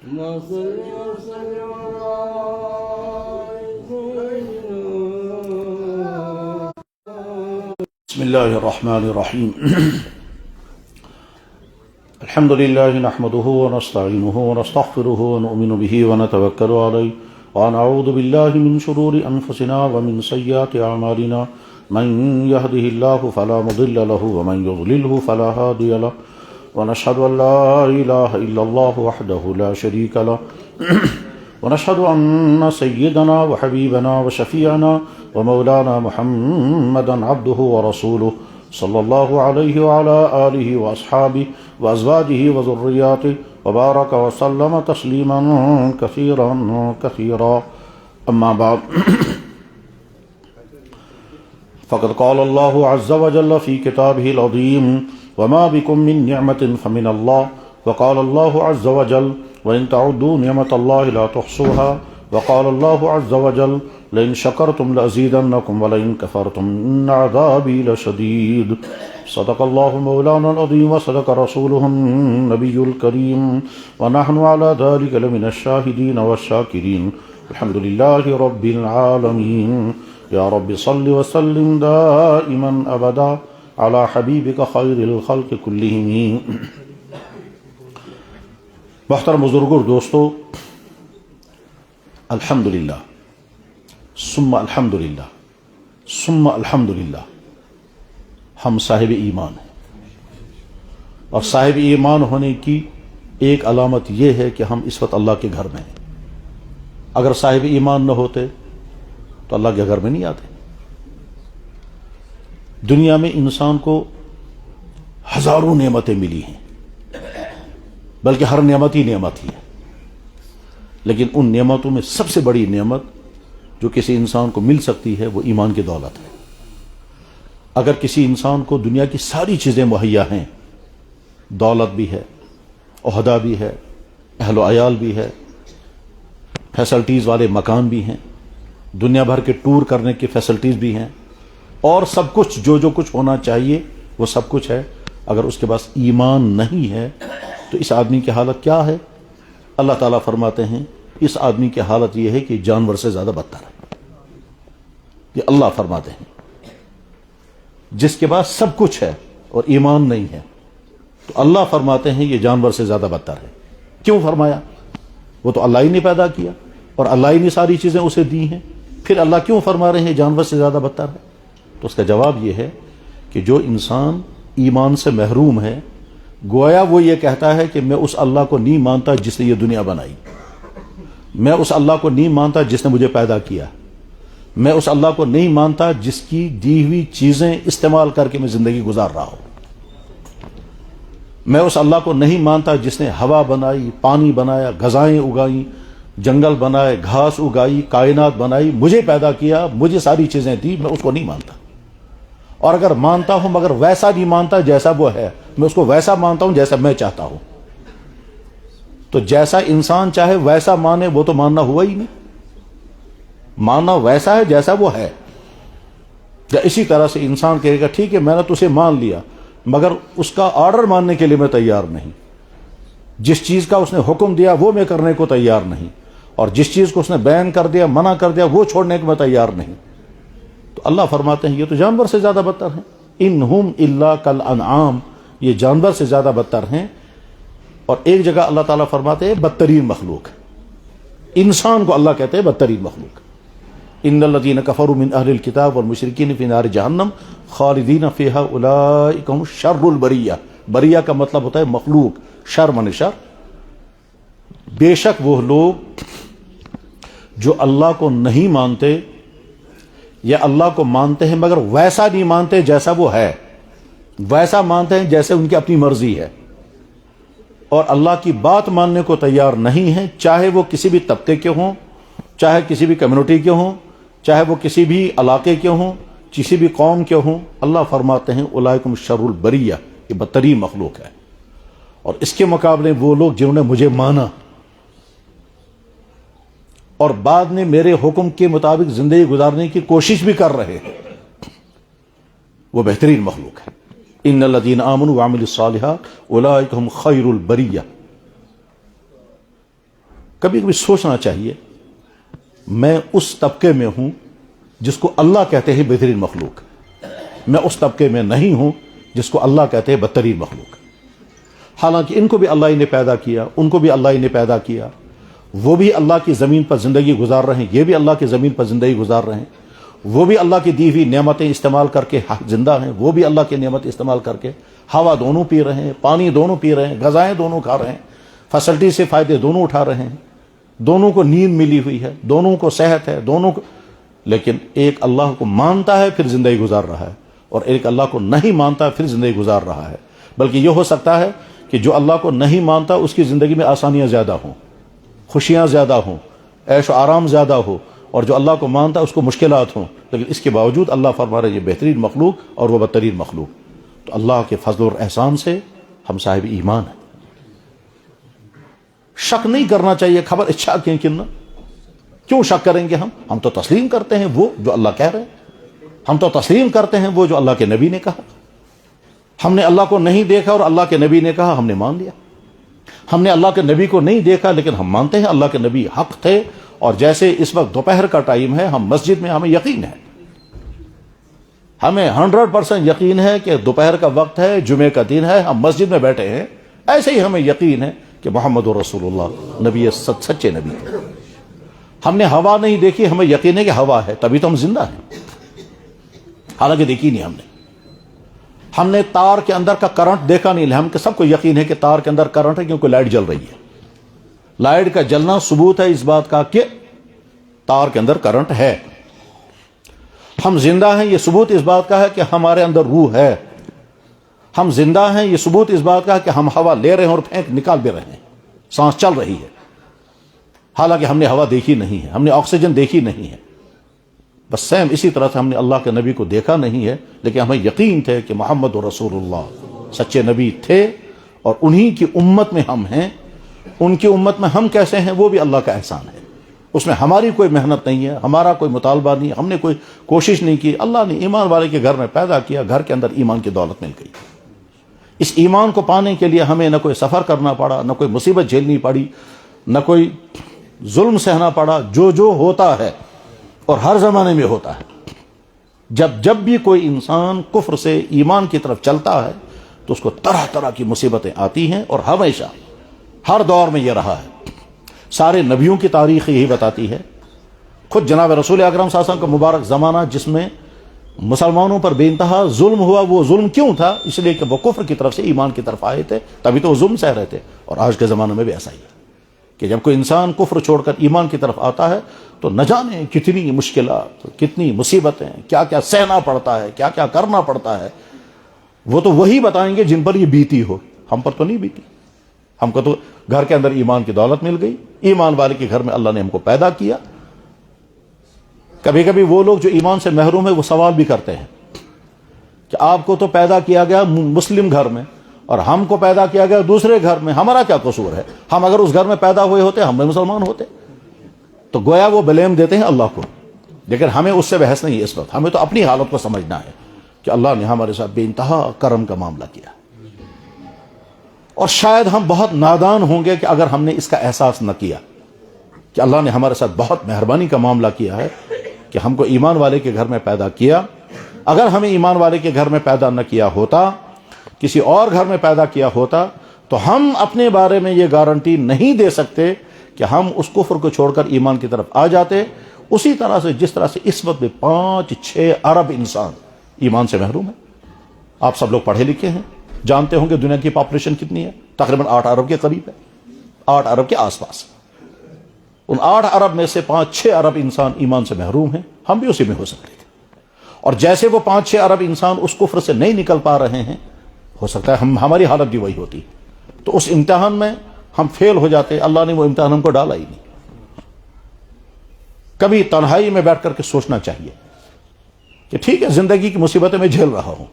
بسم الله الرحمن الرحيم الحمد لله نحمده ونستعينه ونستغفره ونؤمن به ونتوكل عليه ونعوذ بالله من شرور أنفسنا ومن سيئات أعمالنا من يهده الله فلا مضل له ومن يضلله فلا هادي له ونشهد أن لا إله إلا الله وحده لا شريك له ونشهد أن سيدنا وحبيبنا وشفيعنا ومولانا محمدا عبده ورسوله صلى الله عليه وعلى آله وأصحابه وأزواجه وذرياته وبارك وسلم تسليما كثيرا كثيرا أما بعد فقد قال الله عز وجل في كتابه العظيم وما بكم من نعمة فمن الله وقال الله عز وجل وإن تعدوا نعمة الله لا تحصوها وقال الله عز وجل لئن شكرتم لأزيدنكم ولئن كفرتم إن عذابي لشديد صدق الله مولانا العظيم وصدق رسوله النبي الكريم ونحن على ذلك لمن الشاهدين والشاكرين الحمد لله رب العالمين يا رب صل وسلم دائما أبدا على حبيبك خير الخلق كلهم. محترم بزرگوں دوستو، الحمدللہ ثم الحمدللہ ثم الحمدللہ ہم صاحب ایمان ہیں، اور صاحب ایمان ہونے کی ایک علامت یہ ہے کہ ہم اس وقت اللہ کے گھر میں ہیں. اگر صاحب ایمان نہ ہوتے تو اللہ کے گھر میں نہیں آتے. دنیا میں انسان کو ہزاروں نعمتیں ملی ہیں، بلکہ ہر نعمت ہی نعمت ہی ہے، لیکن ان نعمتوں میں سب سے بڑی نعمت جو کسی انسان کو مل سکتی ہے وہ ایمان کی دولت ہے. اگر کسی انسان کو دنیا کی ساری چیزیں مہیا ہیں، دولت بھی ہے، عہدہ بھی ہے، اہل و عیال بھی ہے، فیسلٹیز والے مکان بھی ہیں، دنیا بھر کے ٹور کرنے کی فیسلٹیز بھی ہیں، اور سب کچھ جو کچھ ہونا چاہیے وہ سب کچھ ہے، اگر اس کے پاس ایمان نہیں ہے تو اس آدمی کی حالت کیا ہے؟ اللہ تعالیٰ فرماتے ہیں اس آدمی کی حالت یہ ہے کہ جانور سے زیادہ بدتر ہے. یہ اللہ فرماتے ہیں جس کے پاس سب کچھ ہے اور ایمان نہیں ہے تو اللہ فرماتے ہیں یہ جانور سے زیادہ بدتر ہے. کیوں فرمایا؟ وہ تو اللہ ہی نے پیدا کیا اور اللہ ہی نے ساری چیزیں اسے دی ہیں، پھر اللہ کیوں فرما رہے ہیں جانور سے زیادہ بدتر ہے؟ تو اس کا جواب یہ ہے کہ جو انسان ایمان سے محروم ہے، گویا وہ یہ کہتا ہے کہ میں اس اللہ کو نہیں مانتا جس نے یہ دنیا بنائی، میں اس اللہ کو نہیں مانتا جس نے مجھے پیدا کیا، میں اس اللہ کو نہیں مانتا جس کی دی ہوئی چیزیں استعمال کر کے میں زندگی گزار رہا ہوں، میں اس اللہ کو نہیں مانتا جس نے ہوا بنائی، پانی بنایا، غذائیں اگائیں، جنگل بنائے، گھاس اگائی، کائنات بنائی، مجھے پیدا کیا، مجھے ساری چیزیں دی، میں اس کو نہیں مانتا. اور اگر مانتا ہوں مگر ویسا نہیں مانتا جیسا وہ ہے، میں اس کو ویسا مانتا ہوں جیسا میں چاہتا ہوں. تو جیسا انسان چاہے ویسا مانے، وہ تو ماننا ہوا ہی نہیں. ماننا ویسا ہے جیسا وہ ہے. یا اسی طرح سے انسان کہے گا ٹھیک ہے میں نے تو اسے مان لیا مگر اس کا آرڈر ماننے کے لیے میں تیار نہیں، جس چیز کا اس نے حکم دیا وہ میں کرنے کو تیار نہیں، اور جس چیز کو اس نے بیان کر دیا، منع کر دیا، وہ چھوڑنے کو میں تیار نہیں. تو اللہ فرماتے ہیں یہ تو جانور سے زیادہ بدتر ہیں. انہم الا کالانعام، یہ جانور سے زیادہ بدتر ہیں. اور ایک جگہ اللہ تعالیٰ فرماتے ہیں بدترین مخلوق. انسان کو اللہ کہتے ہیں بدترین مخلوق. ان الذین کفروا من اہل الکتاب والمشرکین فی نار جہنم خالدین فیہا اولئک هم شر البریہ. بریہ کا مطلب ہوتا ہے مخلوق، شر من شر. بے شک وہ لوگ جو اللہ کو نہیں مانتے یا اللہ کو مانتے ہیں مگر ویسا نہیں مانتے جیسا وہ ہے، ویسا مانتے ہیں جیسے ان کی اپنی مرضی ہے، اور اللہ کی بات ماننے کو تیار نہیں ہیں، چاہے وہ کسی بھی طبقے کے ہوں، چاہے کسی بھی کمیونٹی کے ہوں، چاہے وہ کسی بھی علاقے کے ہوں، کسی بھی قوم کے ہوں. اللہ فرماتے ہیں اولئک شر البریہ، یہ بدترین مخلوق ہے. اور اس کے مقابلے وہ لوگ جنہوں نے مجھے مانا اور بعد میں میرے حکم کے مطابق زندگی گزارنے کی کوشش بھی کر رہے ہیں، وہ بہترین مخلوق ہے. ان الذین آمنوا وعملوا الصالحات اولئک هم خیر البریہ. کبھی کبھی سوچنا چاہیے میں اس طبقے میں ہوں جس کو اللہ کہتے ہیں بہترین مخلوق، میں اس طبقے میں نہیں ہوں جس کو اللہ کہتے ہیں بدترین مخلوق۔ حالانکہ ان کو بھی اللہ ہی نے پیدا کیا، ان کو بھی اللہ ہی نے پیدا کیا، وہ بھی اللہ کی زمین پر زندگی گزار رہے ہیں، یہ بھی اللہ کی زمین پر زندگی گزار رہے ہیں، وہ بھی اللہ کی دی ہوئی نعمتیں استعمال کر کے زندہ ہیں، وہ بھی اللہ کی نعمت استعمال کر کے ہوا دونوں پی رہے ہیں، پانی دونوں پی رہے ہیں، غذائیں دونوں کھا رہے ہیں، فیسلٹی سے فائدے دونوں اٹھا رہے ہیں، دونوں کو نیند ملی ہوئی ہے، دونوں کو صحت ہے، دونوں کو، لیکن ایک اللہ کو مانتا ہے پھر زندگی گزار رہا ہے، اور ایک اللہ کو نہیں مانتا پھر زندگی گزار رہا ہے۔ بلکہ یہ ہو سکتا ہے کہ جو اللہ کو نہیں مانتا اس کی زندگی میں آسانیاں زیادہ ہوں، خوشیاں زیادہ ہوں، عیش و آرام زیادہ ہو، اور جو اللہ کو مانتا ہے اس کو مشکلات ہوں، لیکن اس کے باوجود اللہ فرما رہا ہے یہ بہترین مخلوق اور وہ بدترین مخلوق۔ تو اللہ کے فضل اور احسان سے ہم صاحب ایمان ہیں۔ شک نہیں کرنا چاہیے، خبر اچھا کن کیوں شک کریں گے؟ ہم تو تسلیم کرتے ہیں وہ جو اللہ کہہ رہے ہیں، ہم تو تسلیم کرتے ہیں وہ جو اللہ کے نبی نے کہا۔ ہم نے اللہ کو نہیں دیکھا اور اللہ کے نبی نے کہا، ہم نے مان لیا۔ ہم نے اللہ کے نبی کو نہیں دیکھا لیکن ہم مانتے ہیں اللہ کے نبی حق تھے، اور جیسے اس وقت دوپہر کا ٹائم ہے، ہم مسجد میں، ہمیں یقین ہے، ہمیں 100% یقین ہے کہ دوپہر کا وقت ہے، جمعے کا دن ہے، ہم مسجد میں بیٹھے ہیں، ایسے ہی ہمیں یقین ہے کہ محمد رسول اللہ نبی سچے نبی تھے۔ ہم نے ہوا نہیں دیکھی، ہمیں یقین ہے کہ ہوا ہے، تبھی تو ہم زندہ ہیں، حالانکہ دیکھی نہیں ہم نے تار کے اندر کا کرنٹ دیکھا نہیں، ہم سب کو یقین ہے کہ تار کے اندر کرنٹ ہے کیونکہ لائٹ جل رہی ہے۔ لائٹ کا جلنا ثبوت ہے اس بات کا کہ تار کے اندر کرنٹ ہے۔ ہم زندہ ہیں، یہ ثبوت اس بات کا ہے کہ ہمارے اندر روح ہے۔ ہم زندہ ہیں، یہ ثبوت اس بات کا ہے کہ ہم ہوا لے رہے ہیں اور پھینک نکال بھی رہے ہیں، سانس چل رہی ہے، حالانکہ ہم نے ہوا دیکھی نہیں ہے، ہم نے آکسیجن دیکھی نہیں ہے۔ بس سیم اسی طرح سے ہم نے اللہ کے نبی کو دیکھا نہیں ہے، لیکن ہمیں یقین تھے کہ محمد رسول اللہ سچے نبی تھے، اور انہی کی امت میں ہم ہیں۔ ان کی امت میں ہم کیسے ہیں وہ بھی اللہ کا احسان ہے، اس میں ہماری کوئی محنت نہیں ہے، ہمارا کوئی مطالبہ نہیں، ہم نے کوئی کوشش نہیں کی، اللہ نے ایمان والے کے گھر میں پیدا کیا، گھر کے اندر ایمان کی دولت مل گئی۔ اس ایمان کو پانے کے لیے ہمیں نہ کوئی سفر کرنا پڑا، نہ کوئی مصیبت جھیلنی پڑی، نہ کوئی ظلم سہنا پڑا، جو ہوتا ہے اور ہر زمانے میں ہوتا ہے۔ جب بھی کوئی انسان کفر سے ایمان کی طرف چلتا ہے تو اس کو طرح طرح کی مصیبتیں آتی ہیں، اور ہمیشہ ہر دور میں یہ رہا ہے۔ سارے نبیوں کی تاریخ یہی بتاتی ہے۔ خود جناب رسول اکرم صلی اللہ علیہ وسلم کا مبارک زمانہ جس میں مسلمانوں پر بے انتہا ظلم ہوا، وہ ظلم کیوں تھا؟ اس لیے کہ وہ کفر کی طرف سے ایمان کی طرف آئے تھے، تبھی تو وہ ظلم سہ رہے تھے۔ اور آج کے زمانے میں بھی ایسا ہی ہے کہ جب کوئی انسان کفر چھوڑ کر ایمان کی طرف آتا ہے تو نہ جانے کتنی مشکلات، کتنی مصیبتیں، کیا کیا سہنا پڑتا ہے، کیا کیا کرنا پڑتا ہے۔ وہ تو وہی بتائیں گے جن پر یہ بیتی ہو، ہم پر تو نہیں بیتی۔ ہم کو تو گھر کے اندر ایمان کی دولت مل گئی، ایمان والے کے گھر میں اللہ نے ہم کو پیدا کیا۔ کبھی کبھی وہ لوگ جو ایمان سے محروم ہیں وہ سوال بھی کرتے ہیں کہ آپ کو تو پیدا کیا گیا مسلم گھر میں اور ہم کو پیدا کیا گیا دوسرے گھر میں، ہمارا کیا قصور ہے؟ ہم اگر اس گھر میں پیدا ہوئے ہوتے ہم بھی مسلمان ہوتے۔ تو گویا وہ بلیم دیتے ہیں اللہ کو، لیکن ہمیں اس سے بحث نہیں ہے اس وقت۔ ہمیں تو اپنی حالت کو سمجھنا ہے کہ اللہ نے ہمارے ساتھ بے انتہا کرم کا معاملہ کیا، اور شاید ہم بہت نادان ہوں گے کہ اگر ہم نے اس کا احساس نہ کیا کہ اللہ نے ہمارے ساتھ بہت مہربانی کا معاملہ کیا ہے کہ ہم کو ایمان والے کے گھر میں پیدا کیا۔ اگر ہمیں ایمان والے کے گھر میں پیدا نہ کیا ہوتا، کسی اور گھر میں پیدا کیا ہوتا، تو ہم اپنے بارے میں یہ گارنٹی نہیں دے سکتے کہ ہم اس کفر کو چھوڑ کر ایمان کی طرف آ جاتے، اسی طرح سے جس طرح سے اس وقت میں 5-6 ارب انسان ایمان سے محروم ہیں۔ آپ سب لوگ پڑھے لکھے ہیں، جانتے ہوں کہ دنیا کی پاپولیشن کتنی ہے، تقریباً 8 ارب کے قریب ہے، 8 ارب کے آس پاس۔ ان 8 ارب میں سے 5-6 ارب انسان ایمان سے محروم ہیں، ہم بھی اسی میں ہو سکتے تھے۔ اور جیسے وہ 5-6 ارب انسان اس کفر سے نہیں نکل پا رہے ہیں، ہو سکتا ہے ہماری حالت بھی وہی ہوتی۔ تو اس امتحان میں ہم فیل ہو جاتے، اللہ نے وہ امتحان ہم کو ڈالا ہی نہیں۔ کبھی تنہائی میں بیٹھ کر کے سوچنا چاہیے کہ ٹھیک ہے، زندگی کی مصیبتیں میں جھیل رہا ہوں،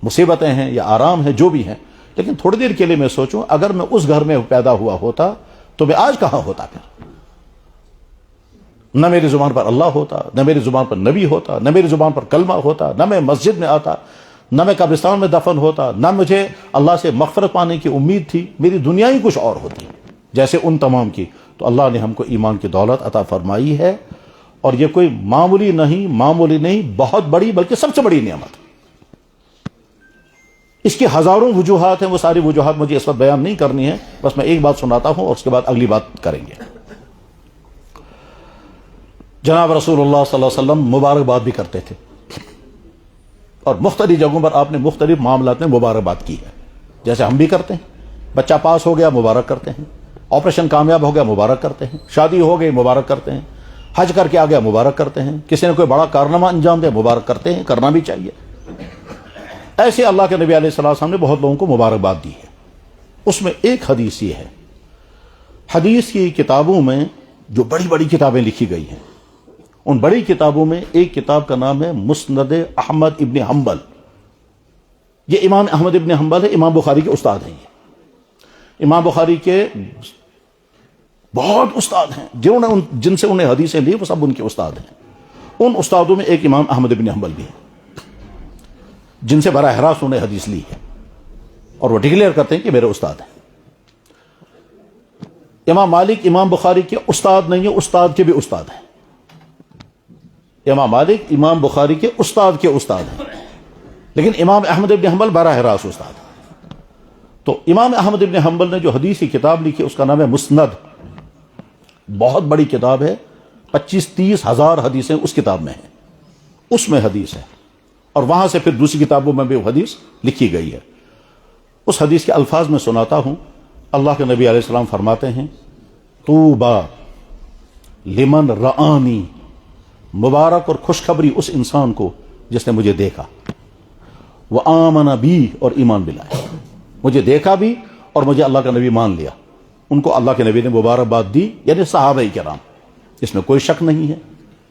مصیبتیں ہیں یا آرام ہے جو بھی ہیں، لیکن تھوڑی دیر کے لیے میں سوچوں اگر میں اس گھر میں پیدا ہوا ہوتا تو میں آج کہاں ہوتا؟ پھر نہ میری زبان پر اللہ ہوتا، نہ میری زبان پر نبی ہوتا، نہ میری زبان پر کلمہ ہوتا، نہ میں مسجد میں آتا، نہ میں قبرستان میں دفن ہوتا، نہ مجھے اللہ سے مغفرت پانے کی امید تھی، میری دنیا ہی کچھ اور ہوتی جیسے ان تمام کی۔ تو اللہ نے ہم کو ایمان کی دولت عطا فرمائی ہے، اور یہ کوئی معمولی نہیں، بہت بڑی بلکہ سب سے بڑی نعمت۔ اس کی ہزاروں وجوہات ہیں، وہ ساری وجوہات مجھے اس وقت بیان نہیں کرنی ہے، بس میں ایک بات سناتا ہوں اور اس کے بعد اگلی بات کریں گے۔ جناب رسول اللہ صلی اللہ علیہ وسلم مبارکباد بھی کرتے تھے، اور مختلف جگہوں پر آپ نے مختلف معاملات میں مبارکباد کی ہے، جیسے ہم بھی کرتے ہیں۔ بچہ پاس ہو گیا مبارک کرتے ہیں، آپریشن کامیاب ہو گیا مبارک کرتے ہیں، شادی ہو گئی مبارک کرتے ہیں، حج کر کے آ گیا مبارک کرتے ہیں، کسی نے کوئی بڑا کارنامہ انجام دیا مبارک کرتے ہیں، کرنا بھی چاہیے۔ ایسے اللہ کے نبی علیہ السلام نے بہت لوگوں کو مبارکباد دی ہے۔ اس میں ایک حدیث یہ ہے، حدیث کی کتابوں میں جو بڑی بڑی کتابیں لکھی گئی ہیں، ان بڑی کتابوں میں ایک کتاب کا نام ہے مسند احمد ابن حنبل۔ یہ امام احمد ابن حنبل ہے، امام بخاری کے استاد ہیں۔ یہ امام بخاری کے بہت استاد ہیں، جن سے انہیں حدیثیں لی وہ سب ان کے استاد ہیں۔ ان استادوں میں ایک امام احمد ابن حنبل بھی ہیں، جن سے براہ راست انہیں حدیث لی ہے، اور وہ ڈکلیئر کرتے ہیں کہ میرے استاد ہیں۔ امام مالک امام بخاری کے استاد نہیں ہیں، استاد کے بھی استاد ہیں۔ امام مالک امام بخاری کے استاد ہیں، لیکن امام احمد ابن حنبل براہ راست استاد ہیں۔ تو امام احمد ابن حنبل نے جو حدیث کی کتاب لکھی اس کا نام ہے مسند، بہت بڑی کتاب ہے، 25-30 ہزار حدیثیں اس کتاب میں ہیں، اس میں حدیث ہے، اور وہاں سے پھر دوسری کتابوں میں بھی وہ حدیث لکھی گئی ہے۔ اس حدیث کے الفاظ میں سناتا ہوں۔ اللہ کے نبی علیہ السلام فرماتے ہیں، طوبی لمن رآنی، مبارک اور خوشخبری اس انسان کو جس نے مجھے دیکھا، وآمن بی، اور ایمان بھی لایا۔ مجھے دیکھا بھی اور مجھے اللہ کا نبی مان لیا۔ ان کو اللہ کے نبی نے مبارکباد دی، یعنی صحابہ کرام، اس میں کوئی شک نہیں ہے،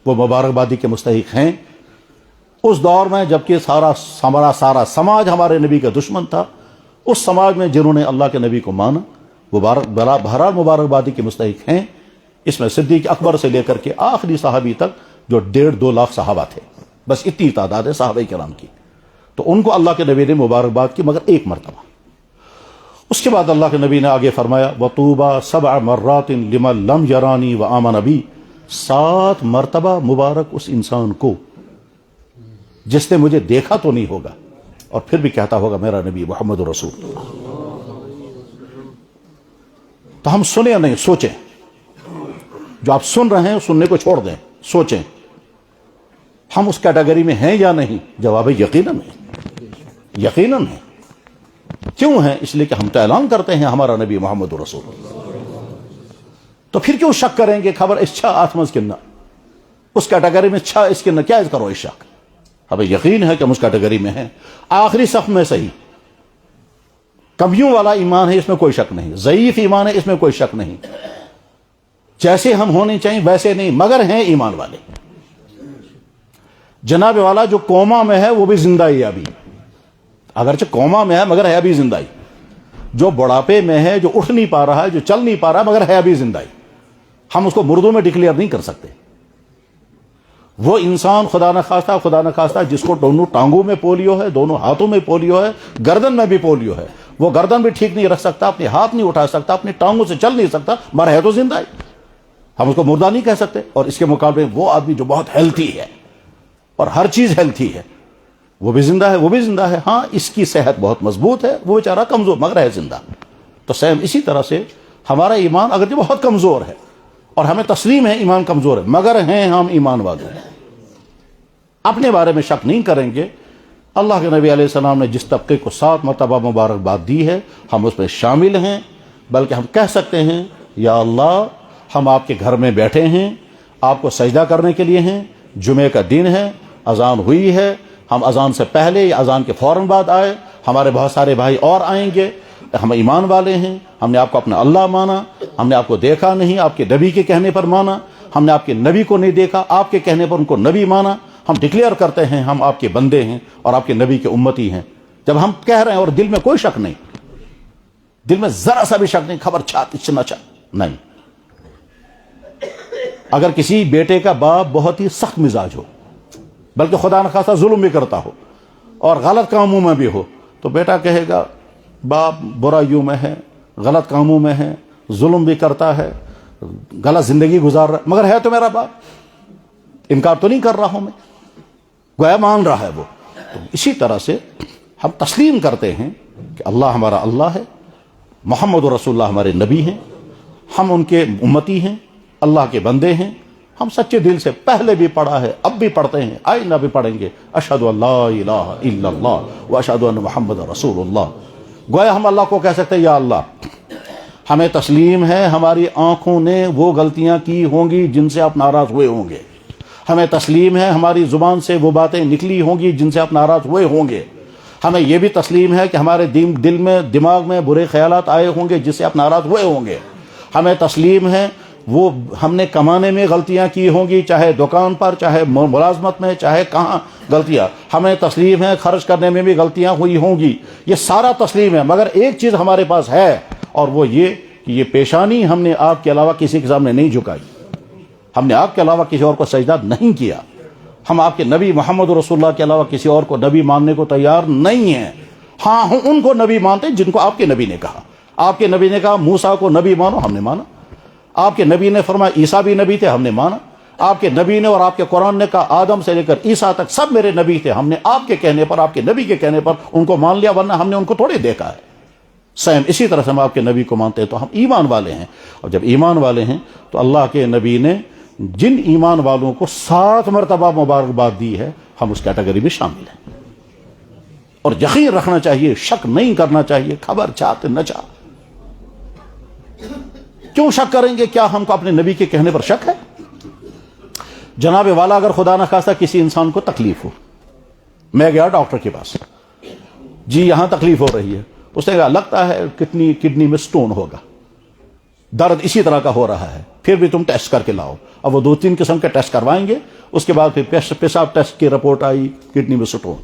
وہ مبارکبادی کے مستحق ہیں۔ اس دور میں جبکہ سارا سماج ہمارے نبی کا دشمن تھا، اس سماج میں جنہوں نے اللہ کے نبی کو مانا وہ بہرحال مبارکبادی کے مستحق ہیں۔ اس میں صدیق اکبر سے لے کر کے آخری صحابی تک جو 1.5-2 لاکھ صحابہ تھے، بس اتنی تعداد ہے صحابہ کرام کی، تو ان کو اللہ کے نبی نے مبارکباد کی، مگر ایک مرتبہ۔ اس کے بعد اللہ کے نبی نے آگے فرمایا، وَطُوبَى 7 مرات لمن لم يرانی وآمن بی، 7 مرتبہ مبارک اس انسان کو جس نے مجھے دیکھا تو نہیں ہوگا اور پھر بھی کہتا ہوگا میرا نبی محمد رسول۔ تو ہم سنیں نہیں، سوچیں۔ جو آپ سن رہے ہیں سننے کو چھوڑ دیں، سوچیں ہم اس کیٹیگری میں ہیں یا نہیں۔ جواب ہے یقیناً ہے، یقیناً ہے۔ کیوں ہے؟ اس لیے کہ ہم تو اعلان کرتے ہیں ہمارا نبی محمد رسول، تو پھر کیوں شک کریں گے؟ خبر اچھا آتمز کنہ اس کیٹیگری میں اچھا اس کے نہ کیا کرو اس شک؟ ہمیں یقین ہے کہ ہم اس کیٹیگری میں ہیں، آخری صف میں صحیح۔ کمیوں والا ایمان ہے، اس میں کوئی شک نہیں، ضعیف ایمان ہے، اس میں کوئی شک نہیں، جیسے ہم ہونے چاہیے ویسے نہیں، مگر ہیں ایمان والے۔ جناب والا جو کوما میں ہے وہ بھی زندہ ہی ابھی، اگرچہ کوما میں ہے مگر ہے ابھی زندہ ہی۔ جو بڑھاپے میں ہے، جو اٹھ نہیں پا رہا ہے، جو چل نہیں پا رہا مگر ہے ابھی زندہ ہی، ہم اس کو مردوں میں ڈکلیئر نہیں کر سکتے۔ وہ انسان خدا نخواستہ جس کو دونوں ٹانگوں میں پولیو ہے، دونوں ہاتھوں میں پولیو ہے، گردن میں بھی پولیو ہے، وہ گردن بھی ٹھیک نہیں رکھ سکتا، اپنے ہاتھ نہیں اٹھا سکتا، اپنی ٹانگوں سے چل نہیں سکتا، مگر ہے تو زندہ ہی، ہم اس کو مردہ نہیں کہہ سکتے۔ اور اس کے مقابلے وہ آدمی جو بہت ہیلتھی ہے اور ہر چیز ہیلتھی ہے، وہ بھی زندہ ہے، وہ بھی زندہ ہے۔ ہاں اس کی صحت بہت مضبوط ہے، وہ بیچارہ کمزور مگر ہے زندہ۔ تو سیم اسی طرح سے ہمارا ایمان اگرچہ بہت کمزور ہے اور ہمیں تسلیم ہے ایمان کمزور ہے، مگر ہیں ہم ایمان والے، اپنے بارے میں شک نہیں کریں گے۔ اللہ کے نبی علیہ السلام نے جس طبقے کو 7 مرتبہ مبارکباد دی ہے ہم اس میں شامل ہیں، بلکہ ہم کہہ سکتے ہیں یا اللہ ہم آپ کے گھر میں بیٹھے ہیں، آپ کو سجدہ کرنے کے لیے ہیں، جمعے کا دن ہے، اذان ہوئی ہے، ہم اذان سے پہلے یا اذان کے فوراً بعد آئے، ہمارے بہت سارے بھائی اور آئیں گے، ہم ایمان والے ہیں، ہم نے آپ کو اپنا اللہ مانا، ہم نے آپ کو دیکھا نہیں، آپ کے نبی کے کہنے پر مانا، ہم نے آپ کے نبی کو نہیں دیکھا، آپ کے کہنے پر ان کو نبی مانا، ہم ڈکلیئر کرتے ہیں ہم آپ کے بندے ہیں اور آپ کے نبی کے امتی ہیں۔ جب ہم کہہ رہے ہیں اور دل میں کوئی شک نہیں، دل میں ذرا سا بھی شک نہیں، خبر چھات اچھنا نہیں۔ اگر کسی بیٹے کا باپ بہت ہی سخت مزاج ہو، بلکہ خدا نخواستہ ظلم بھی کرتا ہو اور غلط کاموں میں بھی ہو، تو بیٹا کہے گا باپ برائیوں میں ہے، غلط کاموں میں ہے، ظلم بھی کرتا ہے، غلط زندگی گزار رہا ہے، مگر ہے تو میرا باپ، انکار تو نہیں کر رہا ہوں میں، گویا مان رہا ہے وہ۔ تو اسی طرح سے ہم تسلیم کرتے ہیں کہ اللہ ہمارا اللہ ہے، محمد رسول اللہ ہمارے نبی ہیں، ہم ان کے امتی ہیں، اللہ کے بندے ہیں، ہم سچے دل سے پہلے بھی پڑھا ہے، اب بھی پڑھتے ہیں، آئندہ بھی پڑھیں گے، اشہد ان لا الہ الا اللہ و اشہد ان محمد رسول اللہ۔ گویا ہم اللہ کو کہہ سکتے ہیں یا اللہ ہمیں تسلیم ہے ہماری آنکھوں نے وہ غلطیاں کی ہوں گی جن سے آپ ناراض ہوئے ہوں گے، ہمیں تسلیم ہے ہماری زبان سے وہ باتیں نکلی ہوں گی جن سے آپ ناراض ہوئے ہوں گے، ہمیں یہ بھی تسلیم ہے کہ ہمارے دل میں دماغ میں برے خیالات آئے ہوں گے جس سے آپ ناراض ہوئے ہوں گے، ہمیں تسلیم ہے وہ ہم نے کمانے میں غلطیاں کی ہوں گی، چاہے دکان پر، چاہے ملازمت میں، چاہے کہاں غلطیاں، ہمیں تسلیم ہے خرچ کرنے میں بھی غلطیاں ہوئی ہوں گی، یہ سارا تسلیم ہے، مگر ایک چیز ہمارے پاس ہے اور وہ یہ کہ یہ پیشانی ہم نے آپ کے علاوہ کسی کے سامنے نہیں جھکائی، ہم نے آپ کے علاوہ کسی اور کو سجدہ نہیں کیا، ہم آپ کے نبی محمد رسول اللہ کے علاوہ کسی اور کو نبی ماننے کو تیار نہیں ہیں۔ ہاں ہم ان کو نبی مانتے ہیں جن کو آپ کے نبی نے کہا، آپ کے نبی نے کہا موسیٰ کو نبی مانو، ہم نے مانا، آپ کے نبی نے فرمایا عیسیٰ بھی نبی تھے، ہم نے مانا، آپ کے نبی نے اور آپ کے قرآن نے کہا آدم سے لے کر عیسیٰ تک سب میرے نبی تھے، ہم نے آپ کے کہنے پر، آپ کے نبی کے کہنے پر ان کو مان لیا، ورنہ ہم نے ان کو تھوڑے دیکھا ہے۔ سیم اسی طرح سے ہم آپ کے نبی کو مانتے ہیں تو ہم ایمان والے ہیں، اور جب ایمان والے ہیں تو اللہ کے نبی نے جن ایمان والوں کو 7 مرتبہ مبارکباد دی ہے ہم اس کیٹیگری میں شامل ہیں، اور یقین رکھنا چاہیے، شک نہیں کرنا چاہیے، خبر چاہتے نہ چاہ کیوں شک کریں گے؟ کیا ہم کو اپنے نبی کے کہنے پر شک ہے؟ جناب والا اگر خدا نہ خواستہ کسی انسان کو تکلیف ہو، میں گیا ڈاکٹر کے پاس، جی یہاں تکلیف ہو رہی ہے، اس نے کہا لگتا ہے کڈنی میں سٹون ہوگا، درد اسی طرح کا ہو رہا ہے، پھر بھی تم ٹیسٹ کر کے لاؤ۔ اب وہ 2-3 قسم کے ٹیسٹ کروائیں گے، اس کے بعد پھر پیشاب ٹیسٹ کی رپورٹ آئی کڈنی میں سٹون،